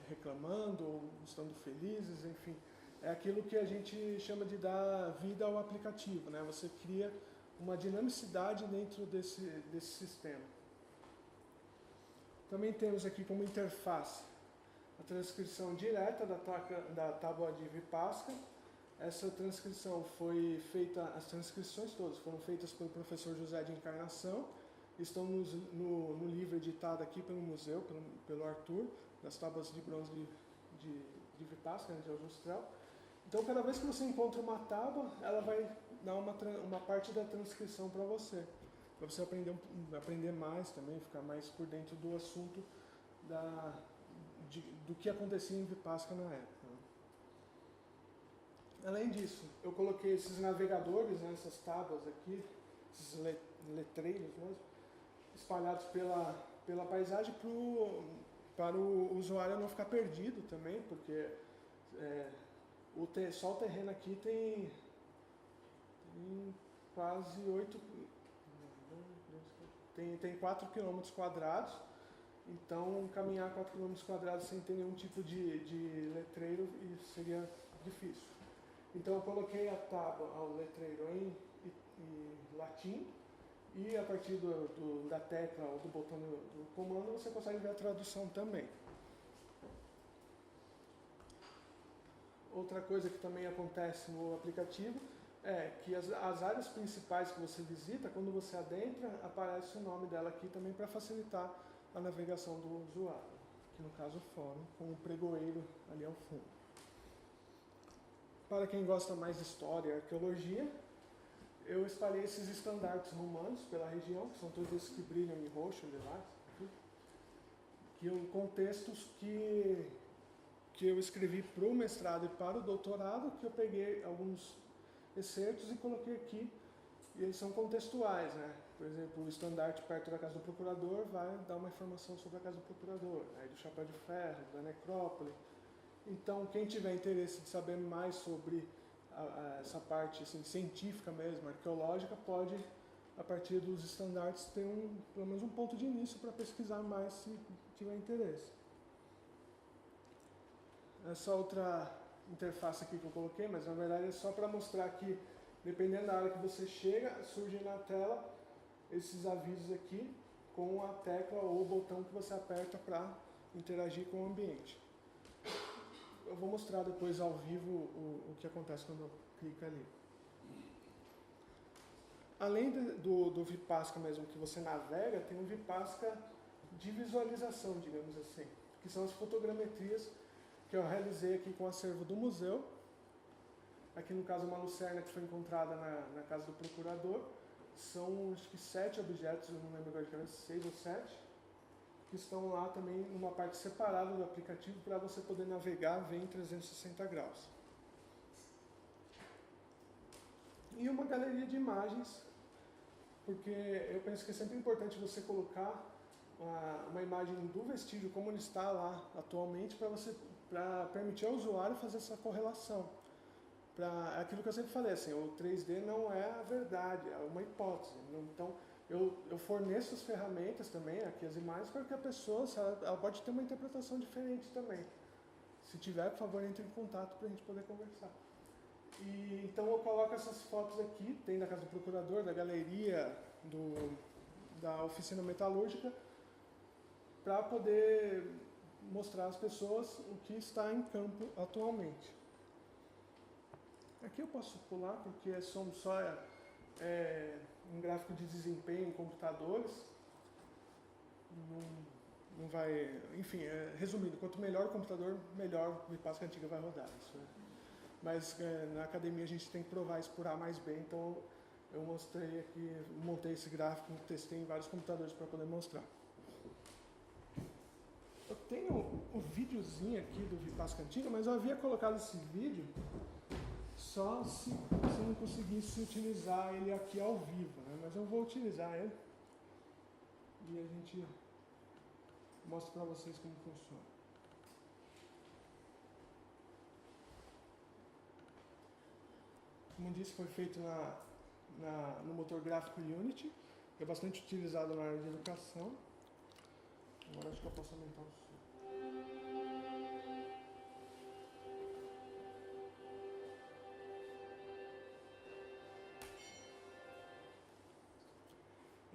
reclamando ou estando felizes, enfim. É aquilo que a gente chama de dar vida ao aplicativo, né? Você cria uma dinamicidade dentro desse sistema. Também temos aqui como interface a transcrição direta da tábua de Vipassana. Essa transcrição foi feita, as transcrições todas foram feitas pelo professor José de Encarnação, estão no livro editado aqui pelo museu, pelo Arthur, das tábuas de bronze de Vipassana, de Aljustral. Então, cada vez que você encontra uma tábua, ela vai dar uma parte da transcrição para você aprender mais também, ficar mais por dentro do assunto do que acontecia em Vipassana na época. Além disso, eu coloquei esses navegadores, né, essas tábuas aqui, esses letreiros mesmo, espalhados pela paisagem para o usuário não ficar perdido também, porque só o terreno aqui tem quase 4 km², então caminhar 4 km² sem ter nenhum tipo de letreiro seria difícil. Então eu coloquei a tábua ao letreiro em latim E a partir da tecla ou do botão do comando você consegue ver a tradução também. Outra coisa que também acontece no aplicativo é que as áreas principais que você visita, quando você adentra, aparece o nome dela aqui também para facilitar a navegação do usuário. Aqui no caso o fórum, com o pregoeiro ali ao fundo. Para quem gosta mais de história e arqueologia, eu espalhei esses estandartes romanos pela região, que são todos esses que brilham em roxo, lilás, que são contextos que eu escrevi para o mestrado e para o doutorado, que eu peguei alguns excertos e coloquei aqui, e eles são contextuais, né? Por exemplo, o estandarte perto da casa do procurador vai dar uma informação sobre a casa do procurador, né? Do chapéu de ferro, da necrópole. Então, quem tiver interesse de saber mais sobre essa parte assim, científica mesmo, arqueológica, pode, a partir dos estandartes, ter pelo menos um ponto de início para pesquisar mais se tiver interesse. Essa outra interface aqui que eu coloquei, mas na verdade é só para mostrar que, dependendo da área que você chega, surgem na tela esses avisos aqui com a tecla ou o botão que você aperta para interagir com o ambiente. Eu vou mostrar depois ao vivo o que acontece quando eu clico ali. Além do Vipassca mesmo que você navega, tem um Vipassca de visualização, digamos assim, que são as fotogrametrias que eu realizei aqui com o acervo do museu. Aqui no caso uma lucerna que foi encontrada na casa do procurador. São acho que 7 objetos, eu não lembro agora de cabeça, 6 ou 7, que estão lá também numa parte separada do aplicativo para você poder navegar, ver em 360 graus. E uma galeria de imagens, porque eu penso que é sempre importante você colocar uma imagem do vestígio como ele está lá atualmente para permitir ao usuário fazer essa correlação. Para aquilo que eu sempre falei, assim, o 3D não é a verdade, é uma hipótese. Então, eu forneço as ferramentas também, aqui as imagens, para que a pessoa, ela pode ter uma interpretação diferente também. Se tiver, por favor, entre em contato para a gente poder conversar. E, então eu coloco essas fotos aqui, tem da casa do procurador, da galeria, da oficina metalúrgica, para poder mostrar às pessoas o que está em campo atualmente. Aqui eu posso pular porque só um gráfico de desempenho em computadores. Não vai, enfim, resumindo, quanto melhor o computador, melhor o Vipassca antiga vai rodar. Isso é. Mas na academia a gente tem que provar isso por A mais B, então eu mostrei aqui, montei esse gráfico, testei em vários computadores para poder mostrar. Eu tenho um videozinho aqui do Vipassca antiga, mas eu havia colocado esse vídeo só se não conseguisse utilizar ele aqui ao vivo, né? Mas eu vou utilizar ele e a gente mostra para vocês como funciona. Como eu disse, foi feito no motor gráfico Unity, que é bastante utilizado na área de educação. Agora acho que eu posso aumentar o som.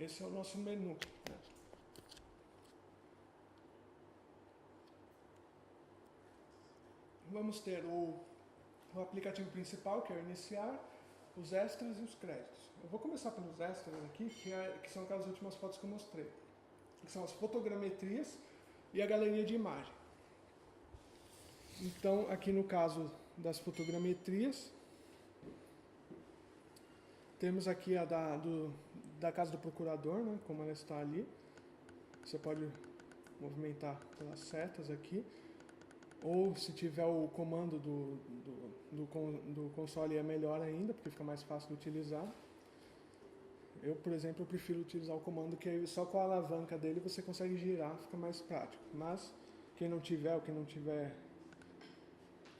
Esse é o nosso menu. Vamos ter o aplicativo principal, que é o iniciar, os extras e os créditos. Eu vou começar pelos extras aqui, que são aquelas últimas fotos que eu mostrei. Que são as fotogrametrias e a galeria de imagem. Então, aqui no caso das fotogrametrias, temos aqui a da casa do procurador, né, como ela está ali. Você pode movimentar pelas setas aqui. Ou se tiver o comando do console é melhor ainda, porque fica mais fácil de utilizar. Eu, por exemplo, prefiro utilizar o comando que aí só com a alavanca dele você consegue girar, fica mais prático. Mas quem não tiver ou quem não tiver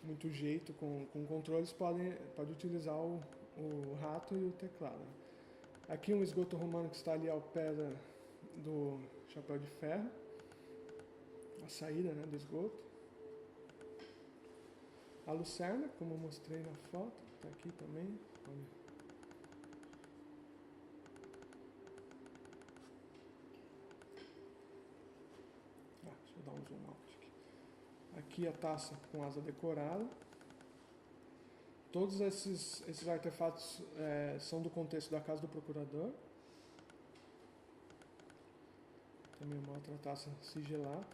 muito jeito com controles pode utilizar o rato e o teclado. Aqui um esgoto romano que está ali ao pé do chapéu de ferro, a saída, né, do esgoto. A lucerna, como eu mostrei na foto, está aqui também. um zoom out aqui. Aqui a taça com asa decorada. Todos esses artefatos são do contexto da casa do procurador. Também uma outra taça sigilada.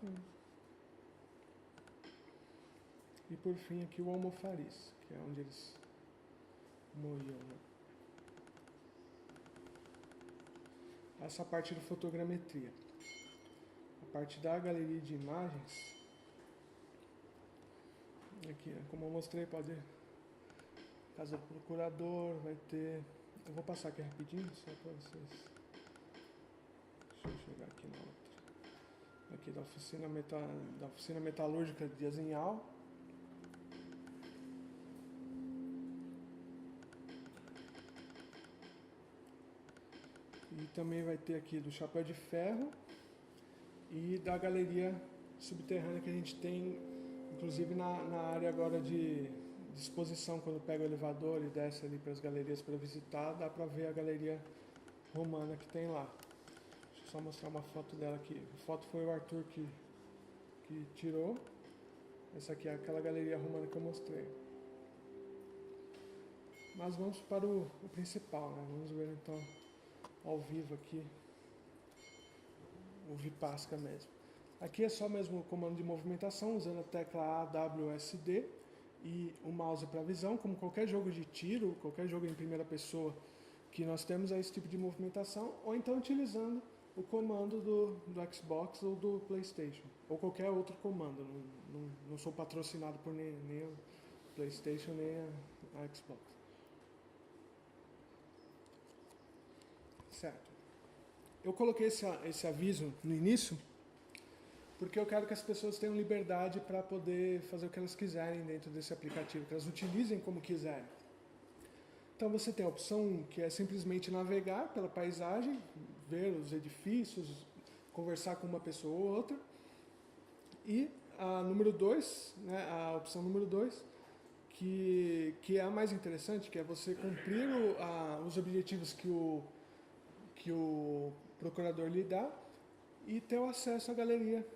E por fim aqui o almofariz, que é onde eles moíam, né? Essa parte de fotogrametria. A parte da galeria de imagens, aqui, né, como eu mostrei, pode casa do procurador, vai ter, eu vou passar aqui rapidinho só para vocês. Deixa eu chegar aqui na outra. Aqui da oficina metalúrgica de Azinhal. E também vai ter aqui do Chapéu de Ferro e da galeria subterrânea que a gente tem, inclusive na área agora de exposição, quando pega o elevador e desce ali para as galerias para visitar, dá para ver a galeria romana que tem lá. Deixa eu só mostrar uma foto dela aqui. A foto foi o Arthur que tirou. Essa aqui é aquela galeria romana que eu mostrei. Mas vamos para o principal, né? Vamos ver então ao vivo aqui o Vipassca mesmo. Aqui é só mesmo o comando de movimentação, usando a tecla A, W, S, D e o mouse para visão, como qualquer jogo de tiro, qualquer jogo em primeira pessoa que nós temos é esse tipo de movimentação, ou então utilizando o comando do Xbox ou do PlayStation, ou qualquer outro comando. Não sou patrocinado por nem o PlayStation nem a Xbox. Certo. Eu coloquei esse aviso no início porque eu quero que as pessoas tenham liberdade para poder fazer o que elas quiserem dentro desse aplicativo, que elas utilizem como quiserem. Então você tem a opção que é simplesmente navegar pela paisagem, ver os edifícios, conversar com uma pessoa ou outra. E a número 2, né, a opção número 2, que é a mais interessante, que é você cumprir os objetivos que o procurador lhe dá e ter o acesso à galeria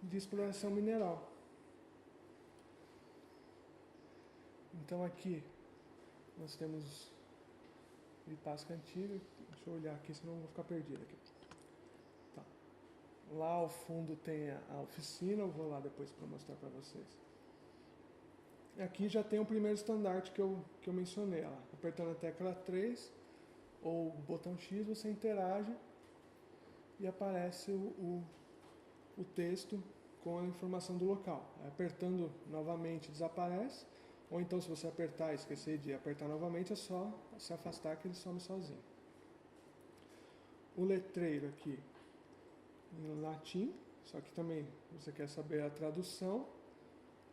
de exploração mineral. Então aqui nós temos Vipassca antiga. Deixa eu olhar aqui, senão eu vou ficar perdido aqui. Tá. Lá ao fundo tem a oficina, eu vou lá depois para mostrar para vocês. Aqui já tem o primeiro estandarte que eu mencionei. Ó. Apertando a tecla 3 ou o botão X, você interage e aparece o texto com a informação do local. Apertando novamente desaparece, ou então se você apertar e esquecer de apertar novamente, é só se afastar que ele some sozinho. O letreiro aqui em latim, só que também você quer saber a tradução,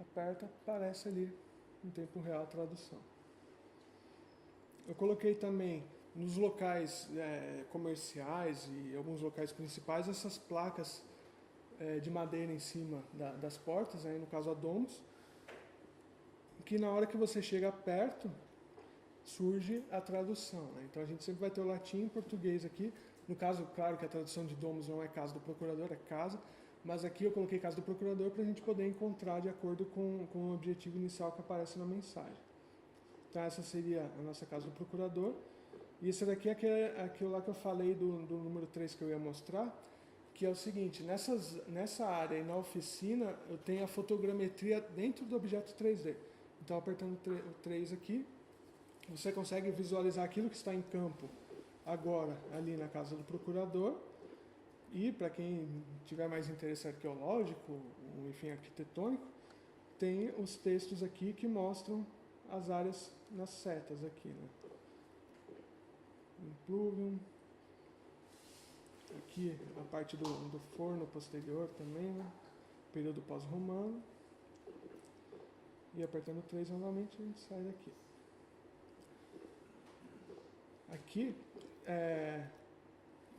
aperta, aparece ali em tempo real a tradução. Eu coloquei também nos locais comerciais e alguns locais principais essas placas de madeira em cima das portas, aí no caso a domos, que na hora que você chega perto surge a tradução, né? Então a gente sempre vai ter o latim e o português aqui. No caso, claro que a tradução de domos não é casa do procurador, é casa, mas aqui eu coloquei casa do procurador para a gente poder encontrar de acordo com o objetivo inicial que aparece na mensagem. Então essa seria a nossa casa do procurador. E esse daqui é aquilo lá que eu falei do número 3 que eu ia mostrar, que é o seguinte: nessa área e na oficina eu tenho a fotogrametria dentro do objeto 3D. Então apertando o 3 aqui, você consegue visualizar aquilo que está em campo agora ali na casa do procurador. E para quem tiver mais interesse arqueológico, ou enfim arquitetônico, tem os textos aqui que mostram as áreas nas setas aqui, né? Impluvium. Aqui a parte do forno posterior também, né? Período pós-romano. E apertando 3 novamente a gente sai daqui. Aqui,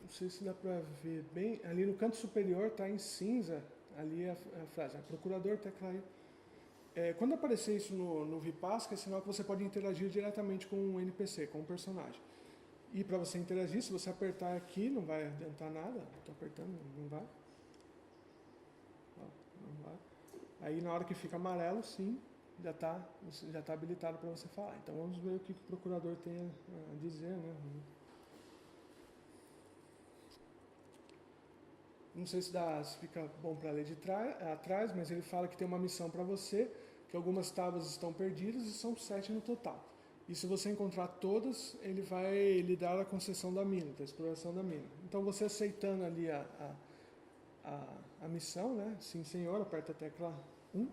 não sei se dá para ver bem, ali no canto superior está em cinza, ali a frase, procurador tecla I. Quando aparecer isso no Vipassca, é sinal que você pode interagir diretamente com um NPC, com um personagem. E para você interagir, se você apertar aqui, não vai adiantar nada. Estou apertando, não vai. Ó. Não vai. Aí na hora que fica amarelo, sim, já está habilitado para você falar. Então vamos ver o que o procurador tem a dizer, né? Não sei se fica bom para ler de atrás, mas ele fala que tem uma missão para você, que algumas tábuas estão perdidas e são 7 no total. E se você encontrar todas, ele vai lhe dar a concessão da mina, da exploração da mina. Então você aceitando ali a missão, né? Sim, senhor, aperta a tecla 1.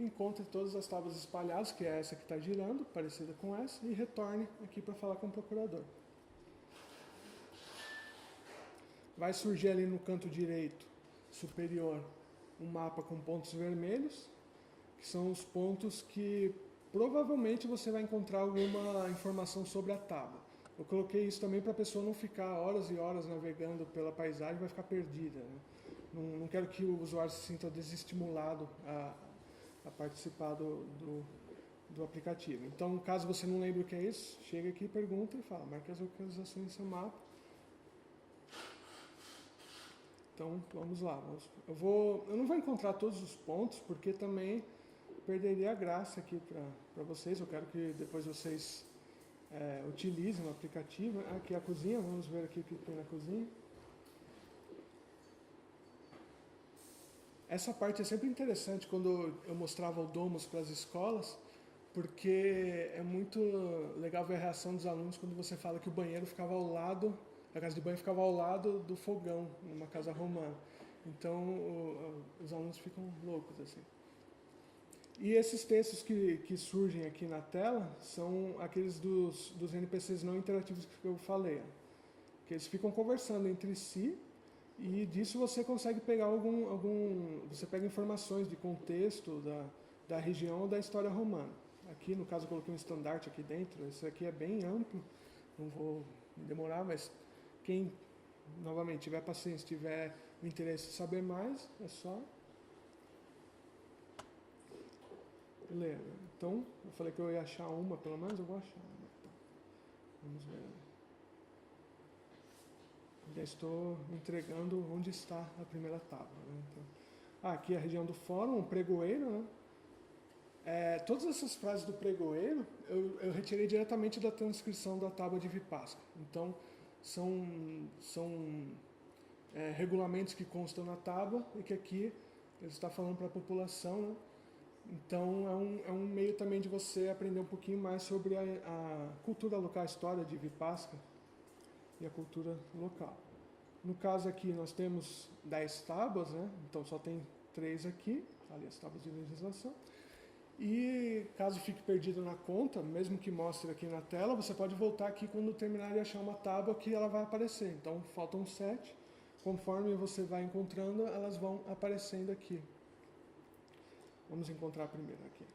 Encontre todas as tábuas espalhadas, que é essa que está girando, parecida com essa, e retorne aqui para falar com o procurador. Vai surgir ali no canto direito superior um mapa com pontos vermelhos, que são os pontos que provavelmente você vai encontrar alguma informação sobre a tábua. Eu coloquei isso também para a pessoa não ficar horas e horas navegando pela paisagem e vai ficar perdida, né? Não quero que o usuário se sinta desestimulado a participar do aplicativo. Então, caso você não lembre o que é isso, chega aqui, pergunta e fala, marque as localizações do seu mapa. Então, vamos lá. Eu não vou encontrar todos os pontos, porque também perderia a graça aqui para vocês. Eu quero que depois vocês utilizem o aplicativo. Aqui é a cozinha, vamos ver aqui o que tem na cozinha. Essa parte é sempre interessante quando eu mostrava o Domus para as escolas, porque é muito legal ver a reação dos alunos quando você fala que o banheiro ficava ao lado, a casa de banho ficava ao lado do fogão, numa casa romana. Então, os alunos ficam loucos, assim. E esses textos que surgem aqui na tela são aqueles dos NPCs não interativos que eu falei, que eles ficam conversando entre si, e disso você consegue pegar você pega informações de contexto da região ou da história romana. Aqui, no caso, eu coloquei um estandarte aqui dentro. Esse aqui é bem amplo, não vou demorar, mas quem, novamente, tiver paciência, tiver o interesse de saber mais, é só ler. Então, eu falei que eu ia achar uma, pelo menos eu vou achar uma. Então, vamos ver. Já estou entregando onde está a primeira tábua. Né? Então, aqui é a região do fórum, o pregoeiro. Né? Todas essas frases do pregoeiro eu retirei diretamente da transcrição da tábua de Vipassana. Então, são regulamentos que constam na tábua e que aqui ele está falando para a população. Né? Então, é um meio também de você aprender um pouquinho mais sobre a cultura local, a história de Vipassana e a cultura local. No caso aqui nós temos 10 tábuas, né? Então só tem 3 aqui, ali as tábuas de legislação. E caso fique perdido na conta, mesmo que mostre aqui na tela, você pode voltar aqui quando terminar de achar uma tábua que ela vai aparecer. Então faltam 7, conforme você vai encontrando, elas vão aparecendo aqui. Vamos encontrar a primeira aqui.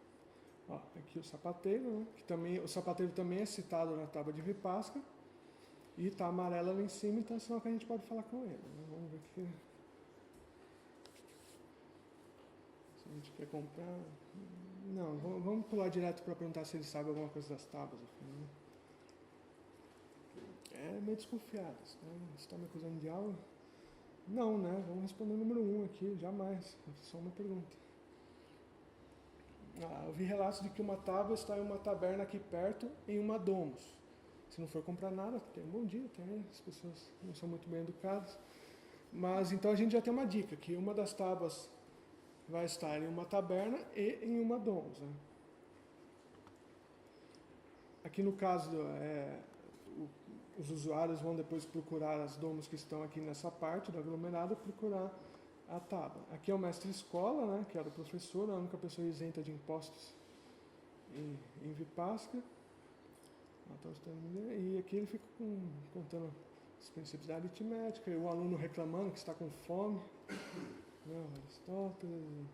Ó, aqui o sapateiro, né? O sapateiro também é citado na tábua de Vipassana. E está amarela lá em cima, então é sinal que a gente pode falar com ele. Né? Vamos ver o que... Se a gente quer comprar... Não, vamos pular direto para perguntar se ele sabe alguma coisa das tábuas. Né? É meio desconfiado. Né? Você está me acusando de algo? Não, né? Vamos responder o número 1 aqui, jamais. É só uma pergunta. Eu vi relatos de que uma tábua está em uma taberna aqui perto, em uma domus. Se não for comprar nada, tem um bom dia, as pessoas não são muito bem educadas. Mas então a gente já tem uma dica, que uma das tábuas vai estar em uma taberna e em uma domus. Né? Aqui no caso, os usuários vão depois procurar as domus que estão aqui nessa parte do aglomerado, procurar a tábua. Aqui é o mestre-escola, né, que era o professor, a única pessoa isenta de impostos em Vipassana. E aqui ele fica contando os princípios da aritmética, e o aluno reclamando que está com fome, né, Aristóteles,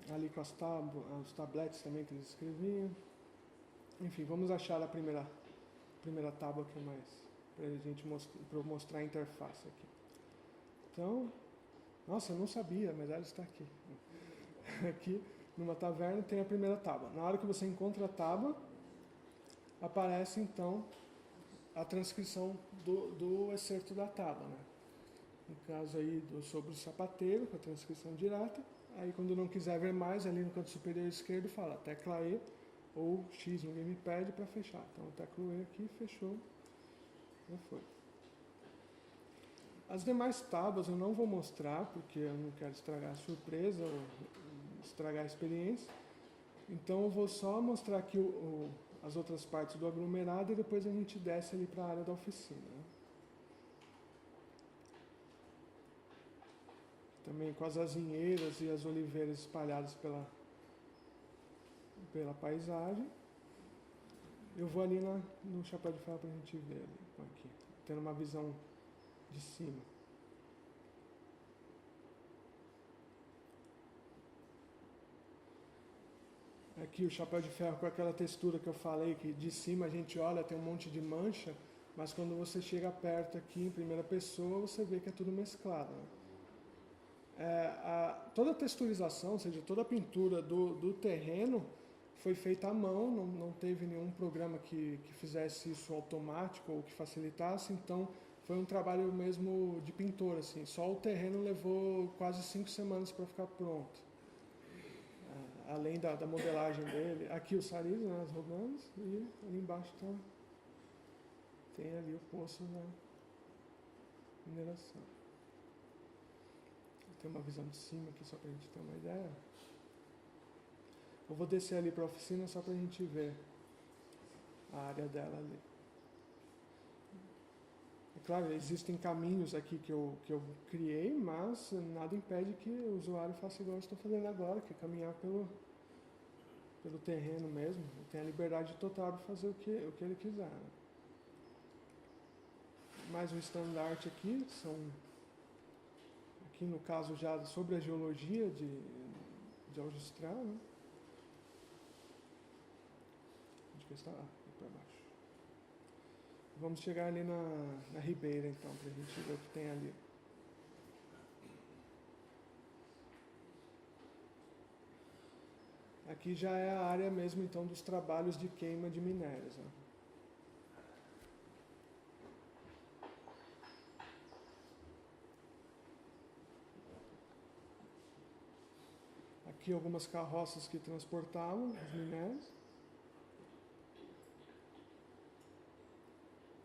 ali com os tabletes também que eles escreviam. Enfim, vamos achar a primeira tábua que é mais, para a gente mostrar a interface aqui. Então, nossa, eu não sabia, mas ela está aqui. Aqui, numa taverna, tem a primeira tábua. Na hora que você encontra a tábua, aparece então a transcrição do excerto da tábua. Né? no caso aí sobre o sapateiro, com a transcrição direta. Aí quando não quiser ver mais, ali no canto superior esquerdo fala tecla E ou X no Gamepad para fechar. Então tecla E aqui, fechou, já foi. As demais tábuas eu não vou mostrar, porque eu não quero estragar a surpresa ou estragar a experiência. Então eu vou só mostrar aqui as outras partes do aglomerado e depois a gente desce ali para a área da oficina. Né? Também com as azinheiras e as oliveiras espalhadas pela paisagem. Eu vou ali no chapéu de ferro para a gente ver ali, aqui, tendo uma visão de cima. Aqui o chapéu de ferro com aquela textura que eu falei, que de cima a gente olha, tem um monte de mancha, mas quando você chega perto aqui em primeira pessoa, você vê que é tudo mesclado. Né? Toda a texturização, ou seja, toda a pintura do terreno foi feita à mão, não teve nenhum programa que fizesse isso automático ou que facilitasse, então foi um trabalho mesmo de pintor, assim. Só o terreno levou quase 5 semanas para ficar pronto. Além da modelagem dele. Aqui o Sariz, né, as rodanas, e ali embaixo tem ali o poço da mineração. Tem uma visão de cima aqui só para a gente ter uma ideia. Eu vou descer ali para a oficina só para a gente ver a área dela ali. É claro, existem caminhos aqui que eu criei, mas nada impede que o usuário faça igual eu estou fazendo agora, que é caminhar pelo terreno mesmo. Ele tem a liberdade total de fazer o que ele quiser. Né? Mais um estandarte aqui, aqui no caso já sobre a geologia de Aljustrel, né? Onde que está? Aqui para baixo. Vamos chegar ali na ribeira então, para a gente ver o que tem ali. Aqui já é a área mesmo então dos trabalhos de queima de minérios. Né? Aqui algumas carroças que transportavam os minérios.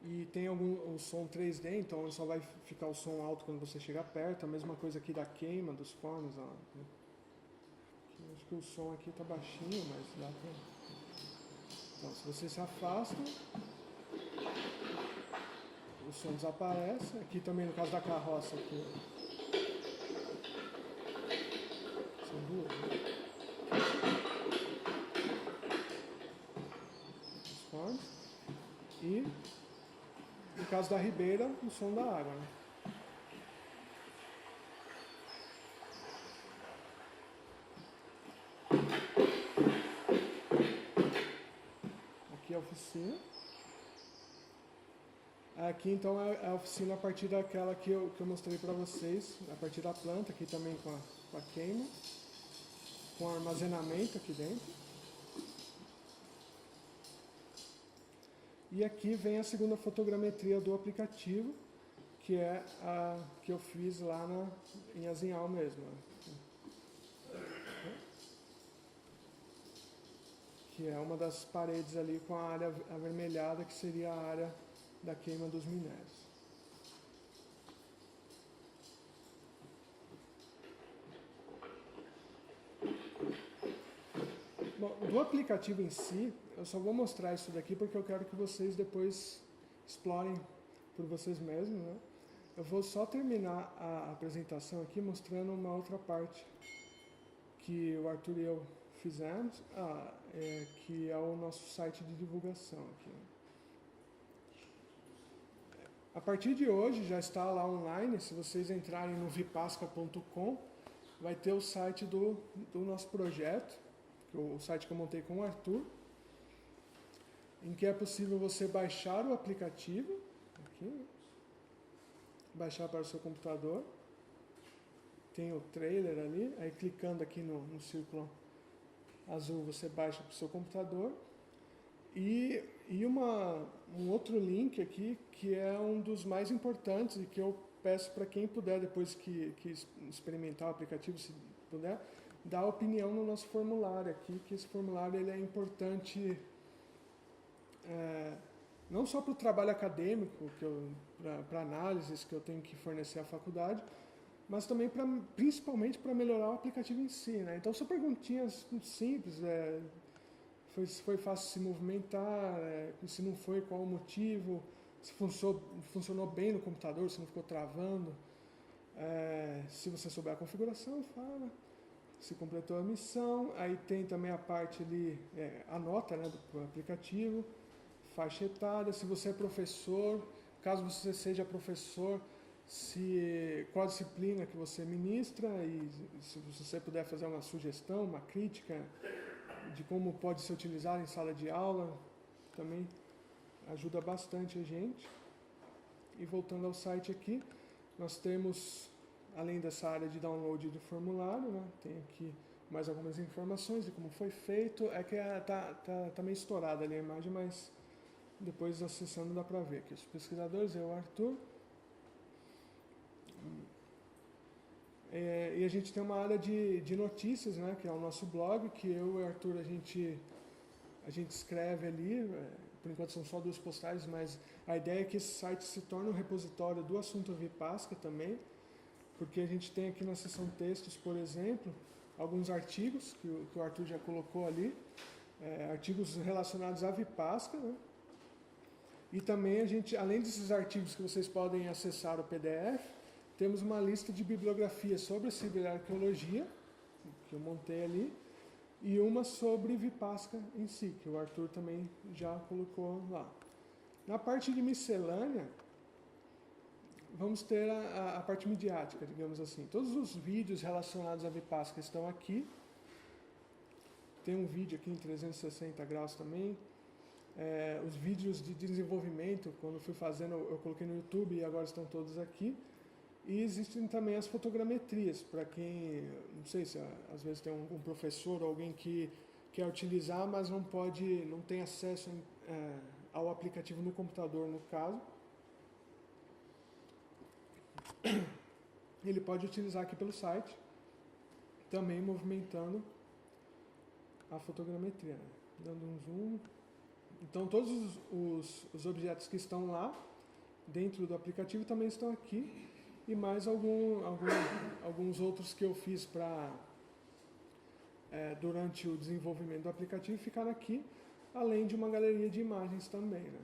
E tem o som 3D, então só vai ficar o som alto quando você chegar perto. A mesma coisa aqui da queima dos fornos. Ó. Acho que o som aqui está baixinho, mas dá para... Então, se você se afasta, o som desaparece. Aqui também, no caso da carroça, aqui, são duas, né? Os fornos. E, no caso da ribeira, o som da água, né? Aqui é a oficina. Aqui então é a oficina a partir daquela que eu mostrei para vocês, a partir da planta, aqui também com a queima, com armazenamento aqui dentro. E aqui vem a segunda fotogrametria do aplicativo, que é a que eu fiz lá em Azinhal mesmo. Né? Que é uma das paredes ali com a área avermelhada, que seria a área da queima dos minérios. Bom, do aplicativo em si, eu só vou mostrar isso daqui porque eu quero que vocês depois explorem por vocês mesmos, né? Eu vou só terminar a apresentação aqui mostrando uma outra parte que o Arthur e eu fizemos, que é o nosso site de divulgação aqui. A partir de hoje já está lá online, se vocês entrarem no vipasca.com, vai ter o site do nosso projeto, o site que eu montei com o Arthur, em que é possível você baixar o aplicativo, aqui, baixar para o seu computador, tem o trailer ali, aí clicando aqui no círculo azul você baixa para o seu computador, e um outro link aqui, que é um dos mais importantes e que eu peço para quem puder, depois que experimentar o aplicativo, se puder, dar opinião no nosso formulário aqui, que esse formulário ele é importante não só para o trabalho acadêmico, para análises que eu tenho que fornecer à faculdade, mas também principalmente para melhorar o aplicativo em si, né? Então são perguntinhas simples, se foi fácil se movimentar, se não foi, qual o motivo, se funcionou bem no computador, se não ficou travando, se você souber a configuração, fala, se completou a missão, aí tem também a parte ali, a nota, né, do aplicativo, faixa etária, se você é professor, caso você seja professor, qual a disciplina que você ministra e se você puder fazer uma sugestão, uma crítica de como pode ser utilizado em sala de aula, também ajuda bastante a gente. E voltando ao site aqui, nós temos, além dessa área de download do formulário, né, tem aqui mais algumas informações de como foi feito. É que tá meio estourada ali a imagem, mas depois acessando dá para ver aqui. Os pesquisadores, o Arthur. E a gente tem uma área de notícias, né, que é o nosso blog, que eu e o Arthur a gente escreve ali. Por enquanto são só 2 postagens, mas a ideia é que esse site se torne um repositório do assunto Vipasca também, porque a gente tem aqui na seção textos, por exemplo, alguns artigos que o Arthur já colocou ali, artigos relacionados à Vipasca, né? E também a gente, além desses artigos que vocês podem acessar o PDF, temos uma lista de bibliografias sobre a ciberarqueologia, que eu montei ali, e uma sobre Vipasca em si, que o Arthur também já colocou lá. Na parte de miscelânea, vamos ter a parte midiática, digamos assim. Todos os vídeos relacionados à Vipasca estão aqui. Tem um vídeo aqui em 360 graus também. Os vídeos de desenvolvimento, quando fui fazendo, eu coloquei no YouTube e agora estão todos aqui. E existem também as fotogrametrias, para quem, não sei se às vezes tem um professor ou alguém que quer utilizar, mas não tem acesso ao aplicativo no computador, no caso. Ele pode utilizar aqui pelo site, também movimentando a fotogrametria, né? Dando um zoom. Então todos os objetos que estão lá, dentro do aplicativo, também estão aqui. E mais alguns outros que eu fiz durante o desenvolvimento do aplicativo ficaram aqui, além de uma galeria de imagens também, né?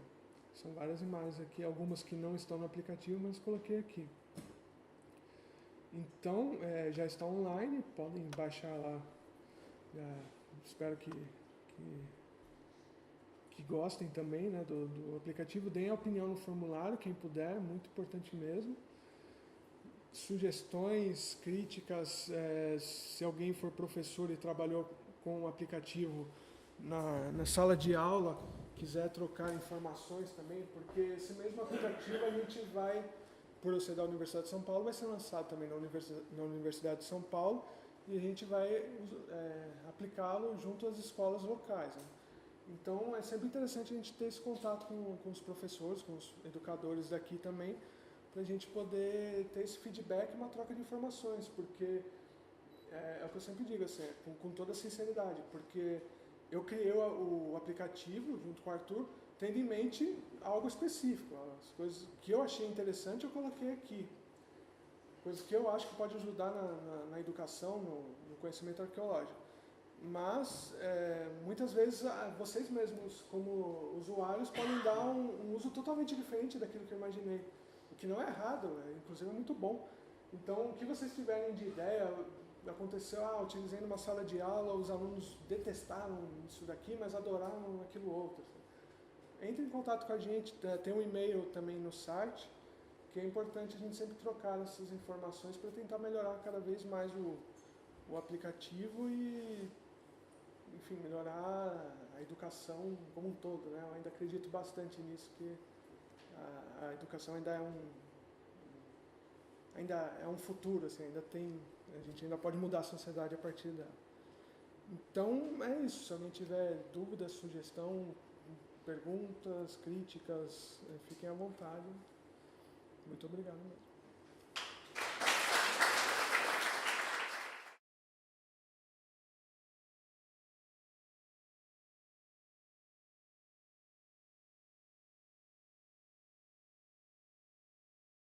São várias imagens aqui, algumas que não estão no aplicativo, mas coloquei aqui. Então, já está online, podem baixar lá. Espero que gostem também, né, do aplicativo. Deem a opinião no formulário, quem puder, muito importante mesmo. Sugestões, críticas, se alguém for professor e trabalhou com o aplicativo na sala de aula, quiser trocar informações também, porque esse mesmo aplicativo a gente vai, por eu ser da Universidade de São Paulo, vai ser lançado também na Universidade de São Paulo e a gente vai aplicá-lo junto às escolas locais, né? Então é sempre interessante a gente ter esse contato com os professores, com os educadores daqui também, para a gente poder ter esse feedback e uma troca de informações, porque é o que eu sempre digo, assim, com toda sinceridade, porque eu criei o aplicativo junto com o Arthur, tendo em mente algo específico. As coisas que eu achei interessante eu coloquei aqui. Coisas que eu acho que pode ajudar na educação, no conhecimento arqueológico. Mas, muitas vezes, vocês mesmos, como usuários, podem dar um uso totalmente diferente daquilo que eu imaginei. O que não é errado, inclusive é muito bom. Então, o que vocês tiverem de ideia, aconteceu, utilizei numa sala de aula, os alunos detestaram isso daqui, mas adoraram aquilo outro. Entre em contato com a gente, tem um e-mail também no site, que é importante a gente sempre trocar essas informações para tentar melhorar cada vez mais o aplicativo e, enfim, melhorar a educação como um todo, né? Eu ainda acredito bastante nisso, que a educação ainda é um futuro, assim, a gente ainda pode mudar a sociedade a partir dela. Então é isso, se alguém tiver dúvidas, sugestão, perguntas, críticas, fiquem à vontade. Muito obrigado mesmo.